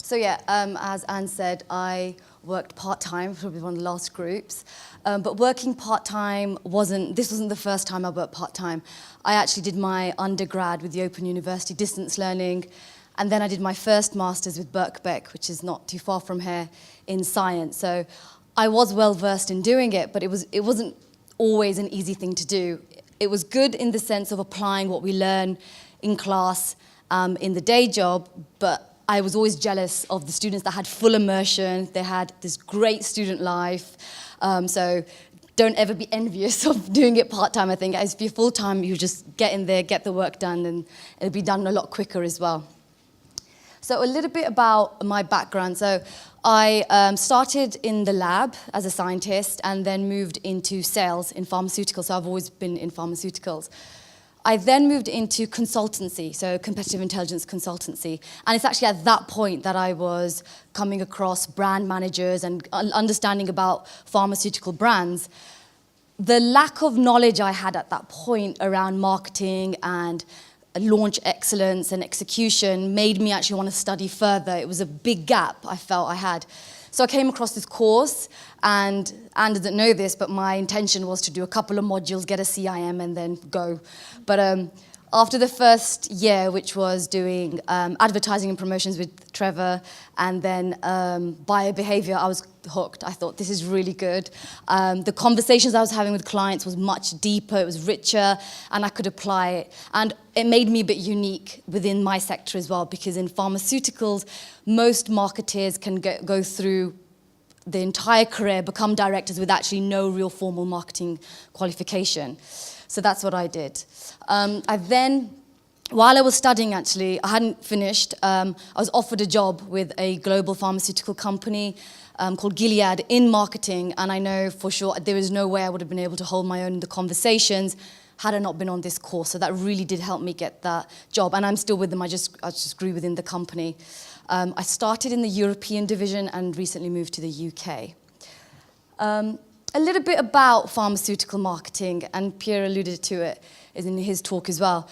So yeah, as Anne said, I worked part-time, probably one of the last groups. But working part-time wasn't the first time I worked part-time. I actually did my undergrad with the Open University distance learning, and then I did my first master's with Birkbeck, which is not too far from here, in science. So I was well versed in doing it, but it wasn't always an easy thing to do. It was good in the sense of applying what we learn in class in the day job, but I was always jealous of the students that had full immersion. They had this great student life. So don't ever be envious of doing it part-time, I think. As if you're full-time, you just get in there, get the work done, and it'll be done a lot quicker as well. So a little bit about my background. So I started in the lab as a scientist and then moved into sales in pharmaceuticals. So I've always been in pharmaceuticals. I then moved into consultancy, so competitive intelligence consultancy. And it's actually at that point that I was coming across brand managers and understanding about pharmaceutical brands. The lack of knowledge I had at that point around marketing and launch excellence and execution made me actually want to study further. It was a big gap I felt I had. So I came across this course, and Anne doesn't know this, but my intention was to do a couple of modules, get a CIM, and then go. But after the first year, which was doing advertising and promotions with Trevor, and then biobehavior, I was hooked. I thought, this is really good. The conversations I was having with clients was much deeper, it was richer, and I could apply it. And it made me a bit unique within my sector as well, because in pharmaceuticals, most marketers can go through the entire career, become directors with actually no real formal marketing qualification. So that's what I did. I then, while I was studying actually, I hadn't finished, I was offered a job with a global pharmaceutical company called Gilead in marketing, and I know for sure there is no way I would have been able to hold my own in the conversations had I not been on this course. So that really did help me get that job, and I'm still with them. I just grew within the company. I started in the European division and recently moved to the UK. A little bit about pharmaceutical marketing, and Pierre alluded to it in his talk as well.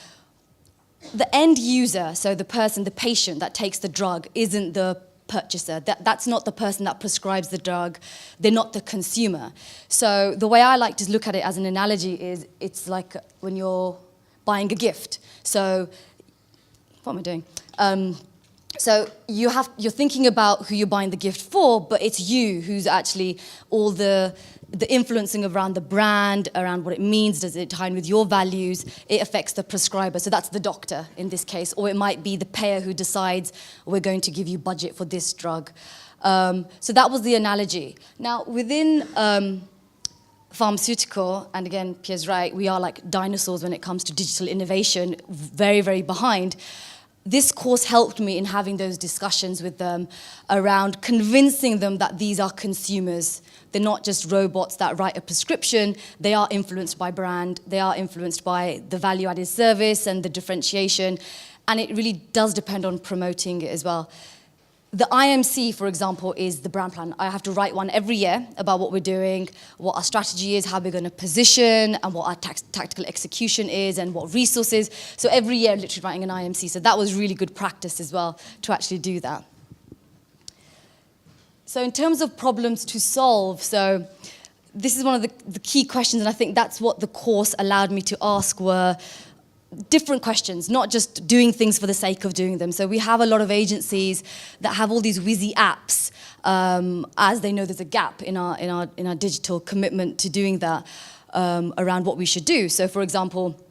The end user, so the person, the patient that takes the drug, isn't the purchaser. That's not the person that prescribes the drug. They're not the consumer. So the way I like to look at it as an analogy is it's like when you're buying a gift. So what am I doing? So you're thinking about who you're buying the gift for, but it's you who's actually all the influencing around the brand, around what it means, does it tie in with your values, it affects the prescriber. So that's the doctor in this case, or it might be the payer who decides we're going to give you budget for this drug. So that was the analogy. Now within pharmaceutical, and again, Pierre's right, we are like dinosaurs when it comes to digital innovation, very, very behind. This course helped me in having those discussions with them around convincing them that these are consumers. They're not just robots that write a prescription. They are influenced by brand. They are influenced by the value-added service and the differentiation. And it really does depend on promoting it as well. The IMC, for example, is the brand plan. I have to write one every year about what we're doing, what our strategy is, how we're going to position, and what our tactical execution is, and what resources. So every year, literally writing an IMC. So that was really good practice as well to actually do that. So in terms of problems to solve, so this is one of the key questions, and I think that's what the course allowed me to ask were different questions, not just doing things for the sake of doing them. So we have a lot of agencies that have all these whizzy apps as they know there's a gap in our digital commitment to doing that around what we should do. So for example,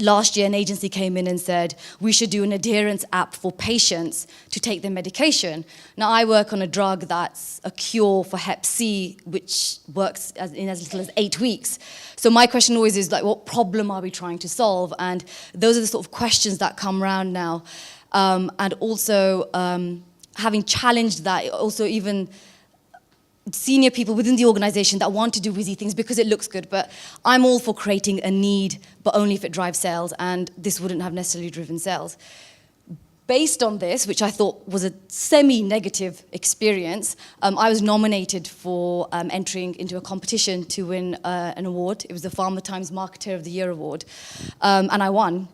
last year an agency came in and said we should do an adherence app for patients to take their medication. Now I work on a drug that's a cure for Hep C, which works in as little as 8 weeks. So my question always is like, what problem are we trying to solve? And those are the sort of questions that come around now. And also having challenged that, also even senior people within the organization that want to do whizzy things because it looks good, but I'm all for creating a need, but only if it drives sales, and this wouldn't have necessarily driven sales. Based on this, which I thought was a semi-negative experience, I was nominated for entering into a competition to win an award. It was the Pharma Times Marketer of the Year award, and I won,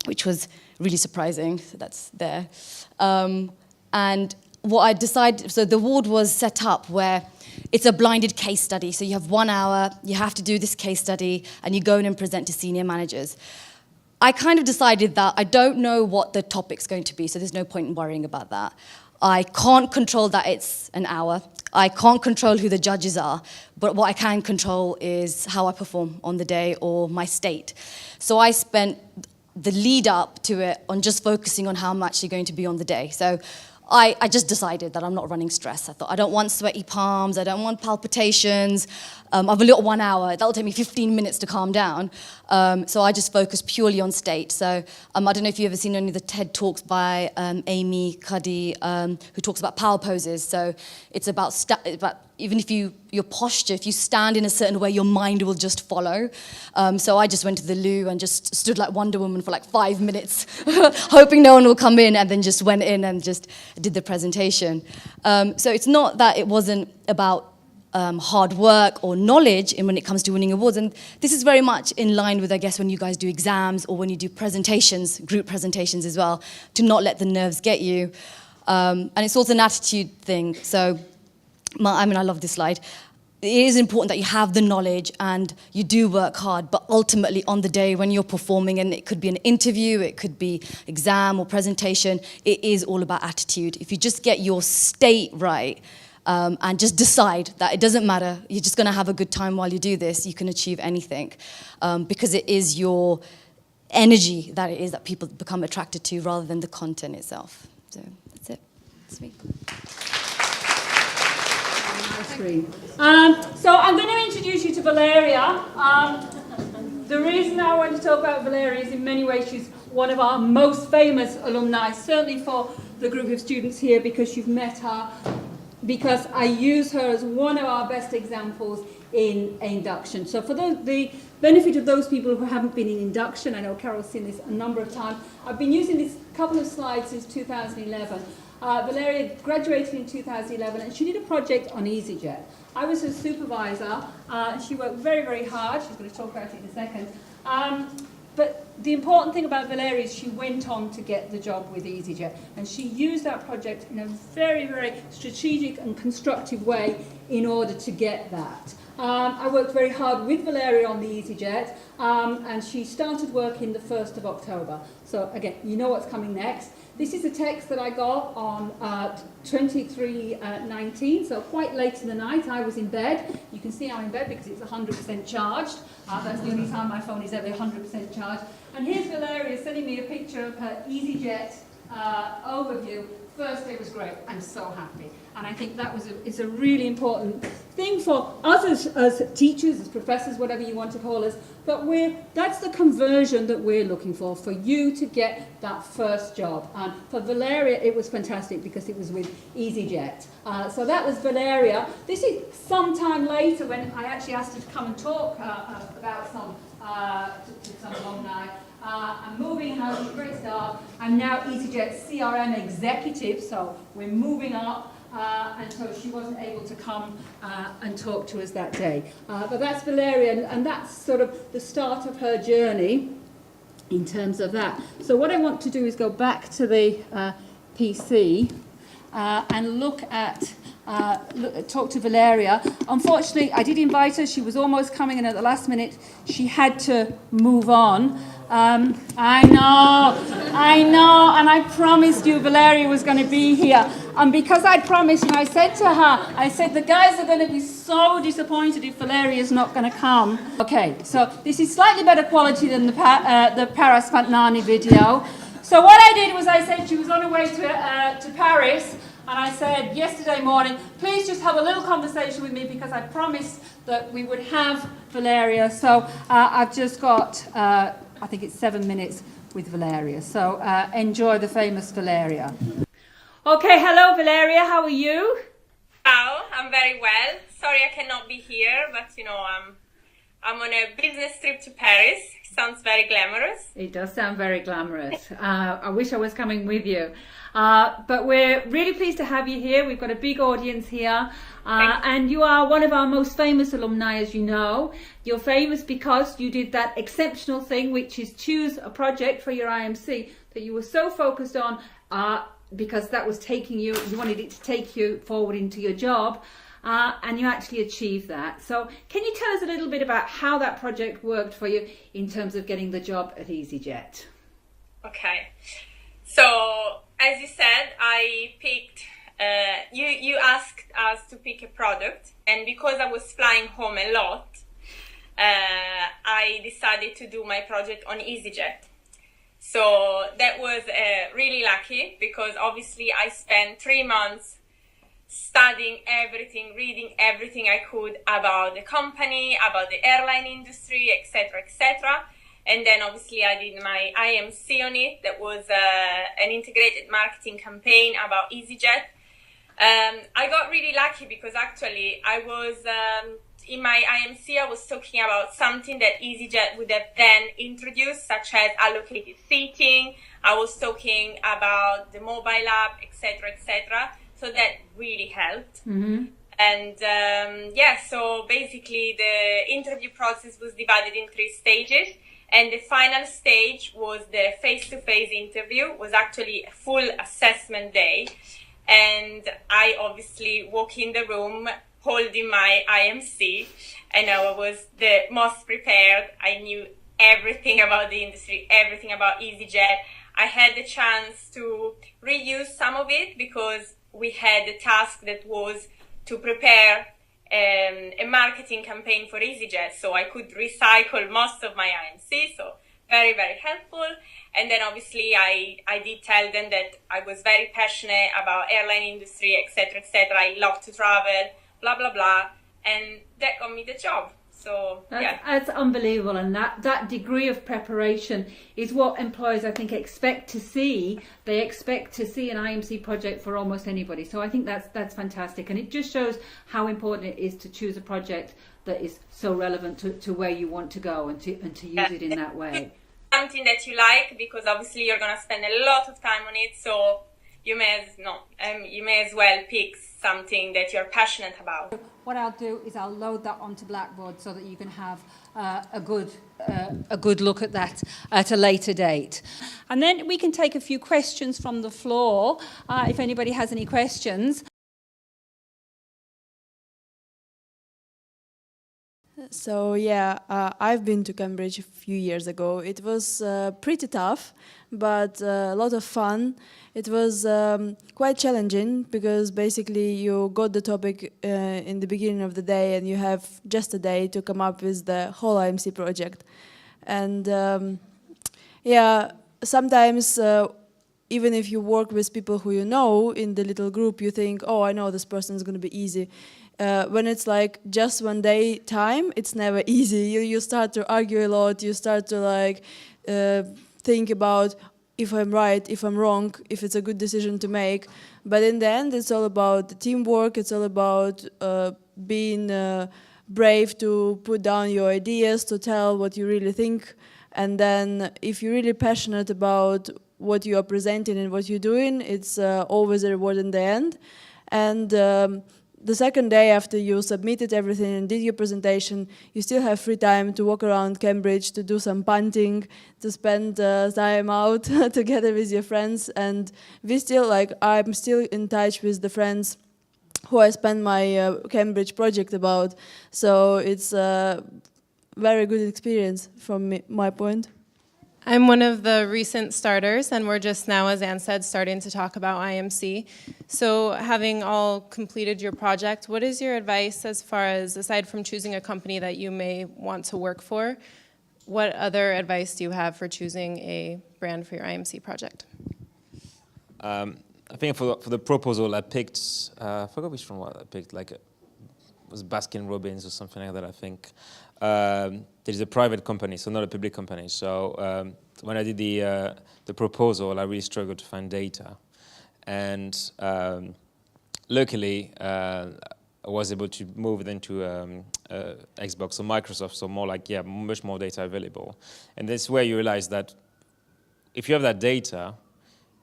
which was really surprising, so that's there. And what I decided, so the award was set up where it's a blinded case study. So you have 1 hour, you have to do this case study, and you go in and present to senior managers. I kind of decided that I don't know what the topic's going to be, so there's no point in worrying about that. I can't control that it's an hour. I can't control who the judges are, but what I can control is how I perform on the day or my state. So I spent the lead up to it on just focusing on how I'm actually going to be on the day. So I just decided that I'm not running stress. I thought, I don't want sweaty palms, I don't want palpitations. I've a little 1 hour, that'll take me 15 minutes to calm down. So I just focused purely on state. So I don't know if you've ever seen any of the TED Talks by Amy Cuddy, who talks about power poses. So it's about even if your posture, if you stand in a certain way, your mind will just follow. So I just went to the loo and just stood like Wonder Woman for like 5 minutes, hoping no one will come in, and then just went in and just did the presentation. So it's not that it wasn't about hard work or knowledge when it comes to winning awards. And this is very much in line with, I guess, when you guys do exams or when you do presentations, group presentations as well, to not let the nerves get you. And it's also an attitude thing. So I love this slide. It is important that you have the knowledge and you do work hard, but ultimately on the day when you're performing, and it could be an interview, it could be exam or presentation, it is all about attitude. If you just get your state right and just decide that it doesn't matter, you're just going to have a good time while you do this, you can achieve anything, because it is your energy that people become attracted to rather than the content itself. So that's it. That's me. screen. So I'm going to introduce you to Valeria. The reason I want to talk about Valeria is in many ways she's one of our most famous alumni, certainly for the group of students here, because you've met her, because I use her as one of our best examples in induction. So for the benefit of those people who haven't been in induction, I know Carol's seen this a number of times, I've been using this couple of slides since 2011. Valeria graduated in 2011 and she did a project on EasyJet. I was her supervisor. She worked very, very hard. She's going to talk about it in a second. But the important thing about Valeria is she went on to get the job with EasyJet, and she used that project in a very, very strategic and constructive way in order to get that. I worked very hard with Valeria on the EasyJet, and she started working the 1st of October. So again, you know what's coming next. This is a text that I got on 23/19, so quite late in the night. I was in bed. You can see I'm in bed because it's 100% charged. That's the only time my phone is ever 100% charged. And here's Valeria sending me a picture of her EasyJet overview. First day was great. I'm so happy. And I think that is a really important thing for us as teachers, as professors, whatever you want to call us. But that's the conversion that we're looking for you to get that first job. And for Valeria, it was fantastic because it was with EasyJet. So that was Valeria. This is sometime later when I actually asked her to come and talk about some alumni. I'm moving her, great start. I'm now EasyJet CRM executive, so we're moving up. And so she wasn't able to come and talk to us that day. But that's Valeria, and that's sort of the start of her journey in terms of that. So what I want to do is go back to the PC and look at talk to Valeria. Unfortunately, I did invite her. She was almost coming, and at the last minute, she had to move on. I know, and I promised you Valeria was going to be here. And because I'd promised, and I said to her, I said, the guys are going to be so disappointed if Valeria's not going to come. Okay, so this is slightly better quality than the Paris Pantnani video. So what I did was I said she was on her way to Paris, and I said yesterday morning, please just have a little conversation with me because I promised that we would have Valeria. So I've just got, I think it's 7 minutes with Valeria. So enjoy the famous Valeria. Okay, hello Valeria, how are you? Hello, I'm very well. Sorry I cannot be here, but you know, I'm on a business trip to Paris. Sounds very glamorous. It does sound very glamorous. I wish I was coming with you. But we're really pleased to have you here. We've got a big audience here. And you are one of our most famous alumni, as you know. You're famous because you did that exceptional thing, which is choose a project for your IMC that you were so focused on because that was you wanted it to take you forward into your job. And you actually achieved that. So can you tell us a little bit about how that project worked for you in terms of getting the job at EasyJet? Okay. So, as you said, I picked, you asked us to pick a product. And because I was flying home a lot, I decided to do my project on EasyJet. So that was really lucky because obviously I spent 3 months studying everything, reading everything I could about the company, about the airline industry, etc., etc. And then obviously I did my IMC on it. That was an integrated marketing campaign about EasyJet. I got really lucky because actually I was, in my IMC, I was talking about something that EasyJet would have then introduced, such as allocated seating. I was talking about the mobile app, etc., etc. So that really helped. Mm-hmm. And so basically the interview process was divided in 3 stages. And the final stage was the face-to-face interview, was actually a full assessment day. And I obviously walk in the room holding my IMC, and I was the most prepared. I knew everything about the industry, everything about EasyJet. I had the chance to reuse some of it because we had a task that was to prepare a marketing campaign for EasyJet, so I could recycle most of my IMC, so very, very helpful. And then obviously I did tell them that I was very passionate about airline industry, etc., etc. I love to travel. blah, blah, blah. And that got me the job. So, yeah. That's unbelievable, and that degree of preparation is what employers, I think, expect to see. They expect to see an IMC project for almost anybody. So I think that's fantastic, and it just shows how important it is to choose a project that is so relevant to where you want to go and to use it in that way. Something that you like, because obviously you're going to spend a lot of time on it, so you may as well pick something that you're passionate about. What I'll do is I'll load that onto Blackboard so that you can have a good look at that at a later date. And then we can take a few questions from the floor, if anybody has any questions. So yeah, I've been to Cambridge a few years ago. It was pretty tough, but a lot of fun. It was quite challenging because basically you got the topic in the beginning of the day and you have just a day to come up with the whole IMC project. And yeah, sometimes even if you work with people who you know in the little group, you think, oh, I know this person is going to be easy. When it's like just one day time, it's never easy. You start to argue a lot. You start to like think about if I'm right, if I'm wrong, if it's a good decision to make. But in the end, it's all about the teamwork. It's all about being brave to put down your ideas, to tell what you really think. And then if you're really passionate about what you are presenting and what you're doing, it's always a reward in the end. And the second day after you submitted everything and did your presentation, you still have free time to walk around Cambridge, to do some punting, to spend time out together with your friends. And I'm still in touch with the friends who I spent my Cambridge project about. So it's a very good experience from my point. I'm one of the recent starters, and we're just now, as Anne said, starting to talk about IMC. So having all completed your project, what is your advice as far as, aside from choosing a company that you may want to work for, what other advice do you have for choosing a brand for your IMC project? I think for the proposal, I picked, I forgot which one I picked, like it was Baskin Robbins or something like that, I think. There's a private company, so not a public company. So when I did the proposal, I really struggled to find data. And luckily, I was able to move then to Xbox or Microsoft, so more like, yeah, much more data available. And that's where you realize that if you have that data,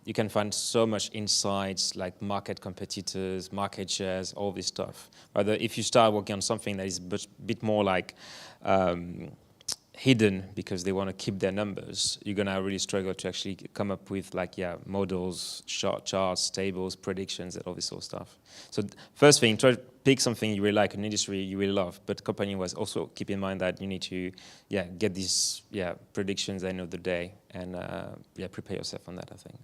you can find so much insights like market competitors, market shares, all this stuff. Rather, if you start working on something that is a bit more like hidden because they want to keep their numbers, you're going to really struggle to actually come up with like, yeah, models, charts, tables, predictions, and all this sort of stuff. So first thing, try to pick something you really like, an industry you really love, but company-wise also keep in mind that you need to, yeah, get these, yeah, predictions at the end of the day and, yeah, prepare yourself on that, I think.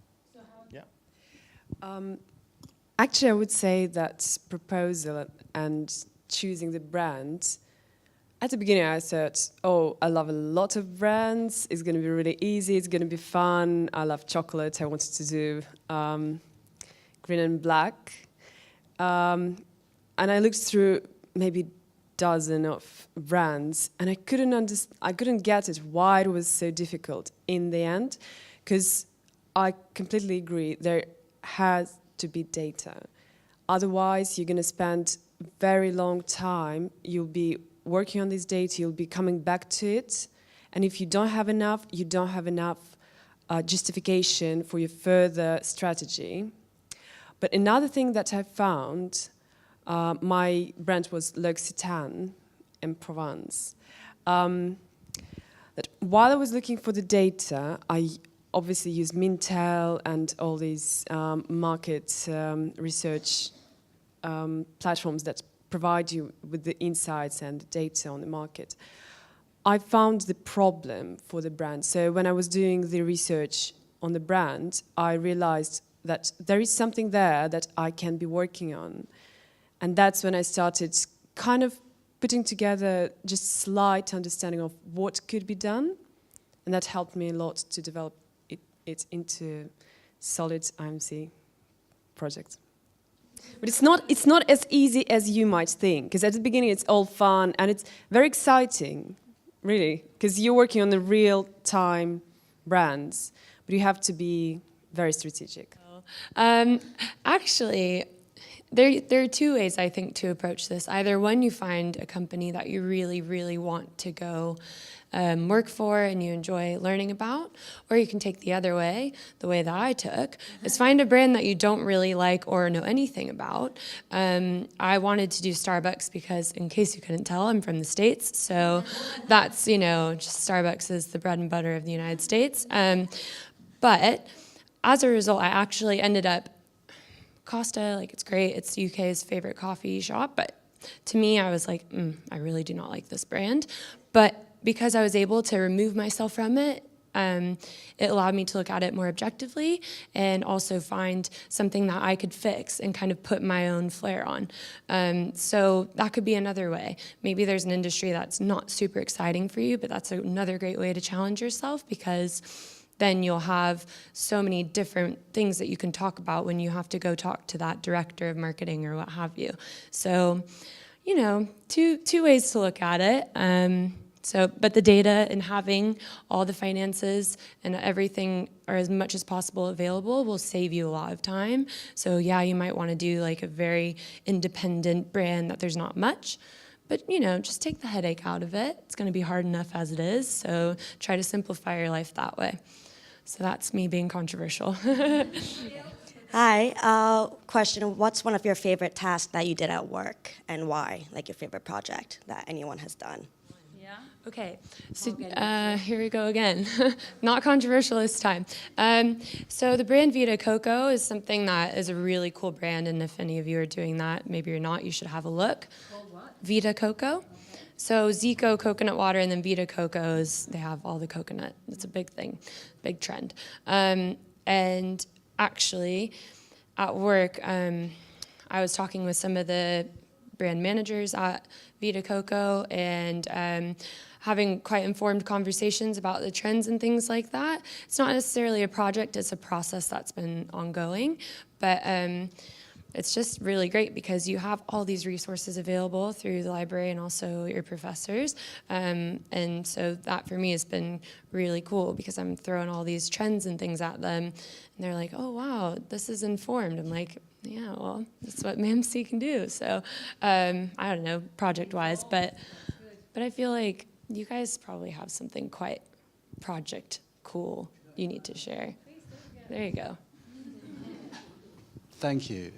Actually, I would say that proposal and choosing the brand, at the beginning I thought, oh, I love a lot of brands, it's going to be really easy, it's going to be fun, I love chocolate, I wanted to do green and black. And I looked through maybe dozen of brands and I couldn't get it why it was so difficult in the end, because I completely agree, there has to be data. Otherwise, you're going to spend very long time. You'll be working on this data. You'll be coming back to it. And if you don't have enough, you don't have enough justification for your further strategy. But another thing that I found, my brand was L'Occitane in Provence. That while I was looking for the data, I obviously use Mintel and all these market research platforms that provide you with the insights and the data on the market. I found the problem for the brand. So when I was doing the research on the brand, I realized that there is something there that I can be working on. And that's when I started kind of putting together just slight understanding of what could be done. And that helped me a lot to develop it into solid IMC project. But it's not as easy as you might think, because at the beginning it's all fun and it's very exciting, really, because you're working on the real-time brands, but you have to be very strategic. Actually, there are two ways I think to approach this. Either one, you find a company that you really, really want to go work for and you enjoy learning about, or you can take the other way, the way that I took, is find a brand that you don't really like or know anything about. I wanted to do Starbucks because, in case you couldn't tell, I'm from the States, so that's, just Starbucks is the bread and butter of the United States. But as a result, I actually ended up Costa, it's great, it's the UK's favorite coffee shop, but to me, I was like, I really do not like this brand. But because I was able to remove myself from it, it allowed me to look at it more objectively and also find something that I could fix and kind of put my own flair on. So that could be another way. Maybe there's an industry that's not super exciting for you, but that's another great way to challenge yourself, because then you'll have so many different things that you can talk about when you have to go talk to that director of marketing or what have you. So, two ways to look at it. But the data and having all the finances and everything, or as much as possible available, will save you a lot of time. So yeah, you might want to do a very independent brand that there's not much, but just take the headache out of it. It's going to be hard enough as it is, so try to simplify your life that way. So that's me being controversial. Hi, question, what's one of your favorite tasks that you did at work and why? Your favorite project that anyone has done? Okay, so here we go again. Not controversial this time. So the brand Vita Coco is something that is a really cool brand, and if any of you are doing that, maybe you're not, you should have a look. Called what? Vita Coco. So Zico coconut water, and then Vita Cocos, they have all the coconut. It's a big thing, big trend. And actually, at work, I was talking with some of the brand managers at Vita Coco and having quite informed conversations about the trends and things like that. It's not necessarily a project, it's a process that's been ongoing, but it's just really great because you have all these resources available through the library and also your professors. And so that for me has been really cool because I'm throwing all these trends and things at them and they're like, oh wow, this is informed. I'm like, yeah, well, that's what MAMC can do. So I don't know, project-wise, but I feel like you guys probably have something quite project cool you need to share. There you go. Thank you.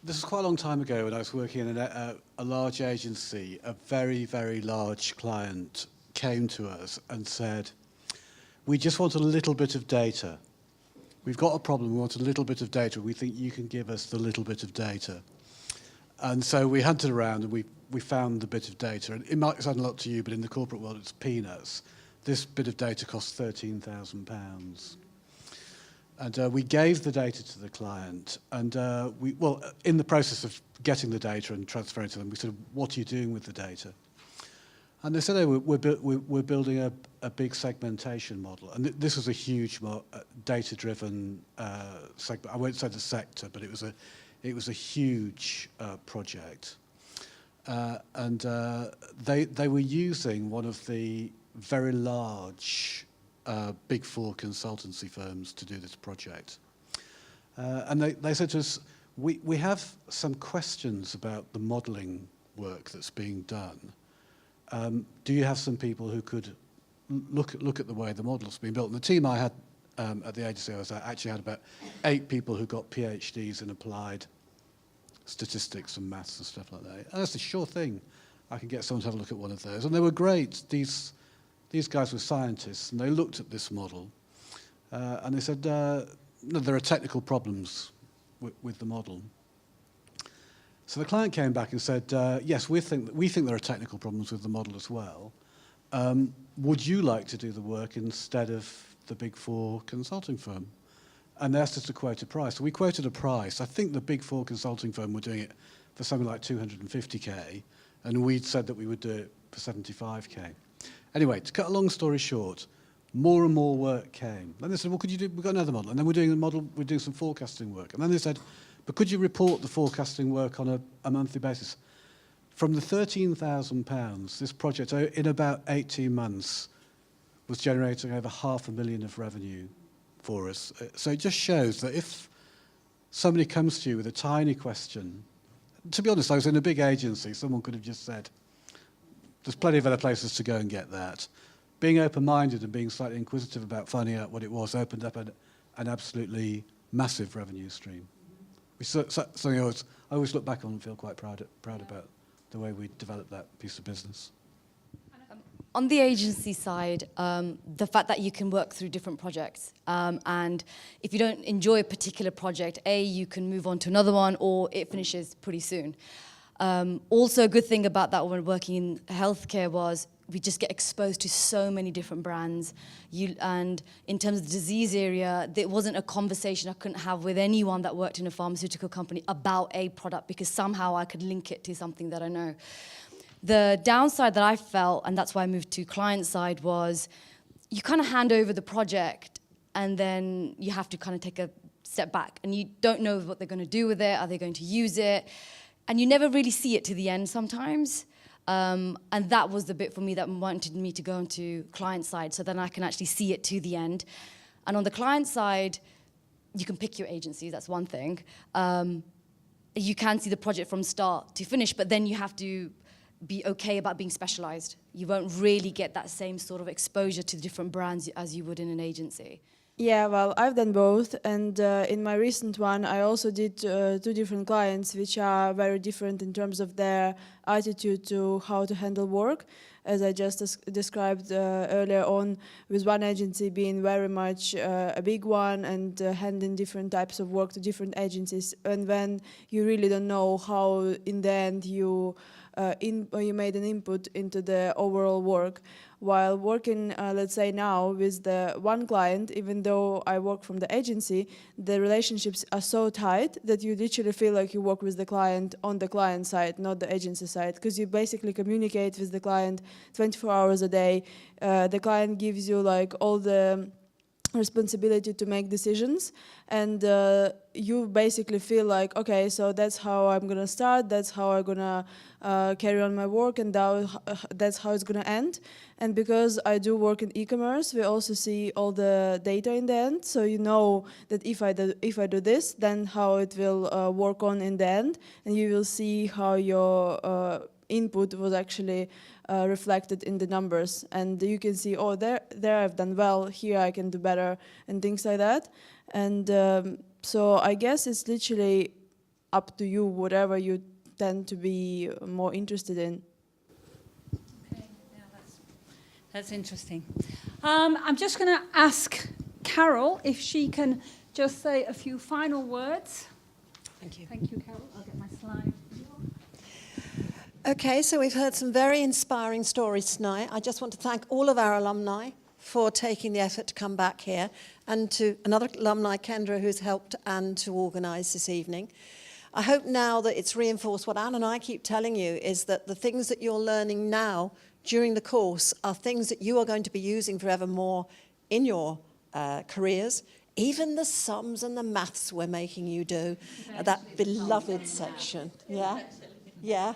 This was quite a long time ago when I was working in a large agency. A very, very large client came to us and said, we just want a little bit of data. We've got a problem, we want a little bit of data. We think you can give us the little bit of data. And so we hunted around and we found the bit of data. And it might sound a lot to you, but in the corporate world it's peanuts. This bit of data costs £13,000. And we gave the data to the client, and in the process of getting the data and transferring to them, we said, what are you doing with the data? And they said, oh, we're building a big segmentation model. And this was a huge data-driven segment. I won't say the sector, but it was a huge project. And they were using one of the very large Big Four consultancy firms to do this project. And they said to us, we have some questions about the modelling work that's being done. Do you have some people who could look at the way the model's been built? And the team I had at the agency I was at actually had about 8 people who got PhDs in applied statistics and maths and stuff like that. And that's a sure thing. I can get someone to have a look at one of those. And they were great. These guys were scientists, and they looked at this model, and they said, no, there are technical problems with the model. So the client came back and said, yes, we think there are technical problems with the model as well. Would you like to do the work instead of the Big Four consulting firm? And they asked us to quote a price. So we quoted a price. I think the Big Four consulting firm were doing it for something like 250K, and we'd said that we would do it for 75K. Anyway, to cut a long story short, more and more work came. Then they said, well, could you do, we've got another model. And then we're doing some forecasting work. And then they said, but could you report the forecasting work on a monthly basis? From the £13,000, this project, in about 18 months, was generating over £500,000 of revenue for us. So it just shows that if somebody comes to you with a tiny question, to be honest, I was in a big agency, someone could have just said, there's plenty of other places to go and get that. Being open-minded and being slightly inquisitive about finding out what it was opened up an absolutely massive revenue stream. Which is something I always look back on and feel quite proud about the way we developed that piece of business. On the agency side, the fact that you can work through different projects, and if you don't enjoy a particular project, you can move on to another one, or it finishes pretty soon. Also, a good thing about that when working in healthcare was we just get exposed to so many different brands. And in terms of the disease area, there wasn't a conversation I couldn't have with anyone that worked in a pharmaceutical company about a product, because somehow I could link it to something that I know. The downside that I felt, and that's why I moved to client side, was you kind of hand over the project and then you have to kind of take a step back and you don't know what they're going to do with it. Are they going to use it? And you never really see it to the end sometimes. And that was the bit for me that wanted me to go into client side, so then I can actually see it to the end. And on the client side, you can pick your agencies, that's one thing. You can see the project from start to finish, but then you have to be okay about being specialized. You won't really get that same sort of exposure to different brands as you would in an agency. Yeah, well, I've done both, and in my recent one, I also did 2 different clients, which are very different in terms of their attitude to how to handle work, as I just described earlier on, with one agency being very much a big one and handing different types of work to different agencies, and when you really don't know how, in the end, you made an input into the overall work. While working, let's say now, with the one client, even though I work from the agency, the relationships are so tight that you literally feel like you work with the client on the client side, not the agency side, because you basically communicate with the client 24 hours a day. The client gives you like all the responsibility to make decisions, and you basically feel like, okay, so that's how I'm gonna start, that's how I'm gonna carry on my work, and that's how it's gonna end. And because I do work in e-commerce, we also see all the data in the end, so you know that if I do this, then how it will work on in the end, and you will see how your input was actually reflected in the numbers, and you can see, oh, there I've done well, here I can do better, and things like that. And so I guess it's literally up to you, whatever you tend to be more interested in. Okay, yeah, that's interesting. I'm just going to ask Carol if she can just say a few final words. Thank you. Thank you, Carol. I'll get my slide. Okay, so we've heard some very inspiring stories tonight. I just want to thank all of our alumni for taking the effort to come back here, and to another alumni, Kendra, who's helped Anne to organise this evening. I hope now that it's reinforced what Anne and I keep telling you, is that the things that you're learning now during the course are things that you are going to be using forevermore in your careers. Even the sums and the maths we're making you do, that beloved section. Yeah. Yeah,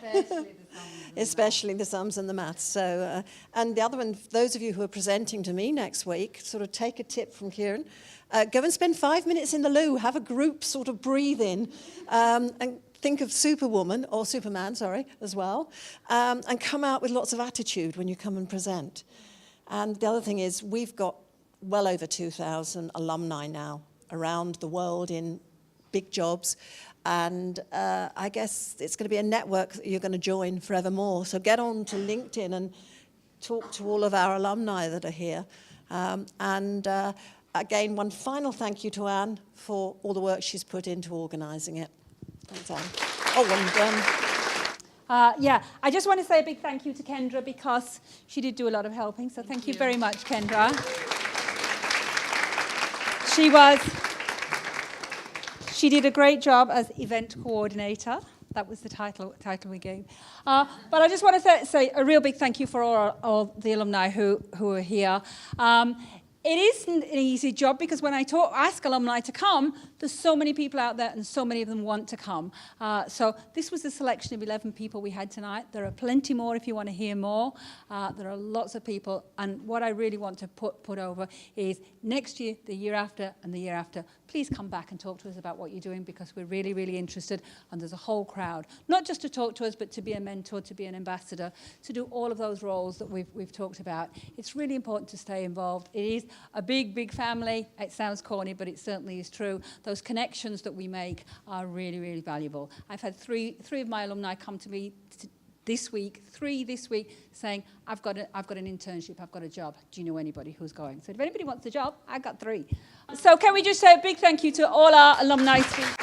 especially the sums and the maths. So, and the other one, those of you who are presenting to me next week, sort of take a tip from Kieran. Go and spend 5 minutes in the loo, have a group sort of breathe in, and think of Superwoman, or Superman, sorry, as well, and come out with lots of attitude when you come and present. And the other thing is, we've got well over 2,000 alumni now around the world in big jobs. And I guess it's going to be a network that you're going to join forevermore. So get on to LinkedIn and talk to all of our alumni that are here. Again, one final thank you to Anne for all the work she's put into organising it. Thanks, Anne. Oh, and yeah, I just want to say a big thank you to Kendra, because she did do a lot of helping. So thank you very much, Kendra. She did a great job as event coordinator. That was the title we gave. But I just want to say a real big thank you for all the alumni who are here. It isn't an easy job because when I ask alumni to come, there's so many people out there and so many of them want to come. So this was a selection of 11 people we had tonight. There are plenty more if you want to hear more. There are lots of people. And what I really want to put over is next year, the year after, and the year after, please come back and talk to us about what you're doing because we're really, really interested. And there's a whole crowd, not just to talk to us, but to be a mentor, to be an ambassador, to do all of those roles that we've talked about. It's really important to stay involved. It is a big, big family. It sounds corny, but it certainly is true. Those connections that we make are really, really valuable. I've had three of my alumni come to me this week, saying, I've got an internship, I've got a job. Do you know anybody who's going? So if anybody wants a job, I've got 3. So can we just say a big thank you to all our alumni speakers.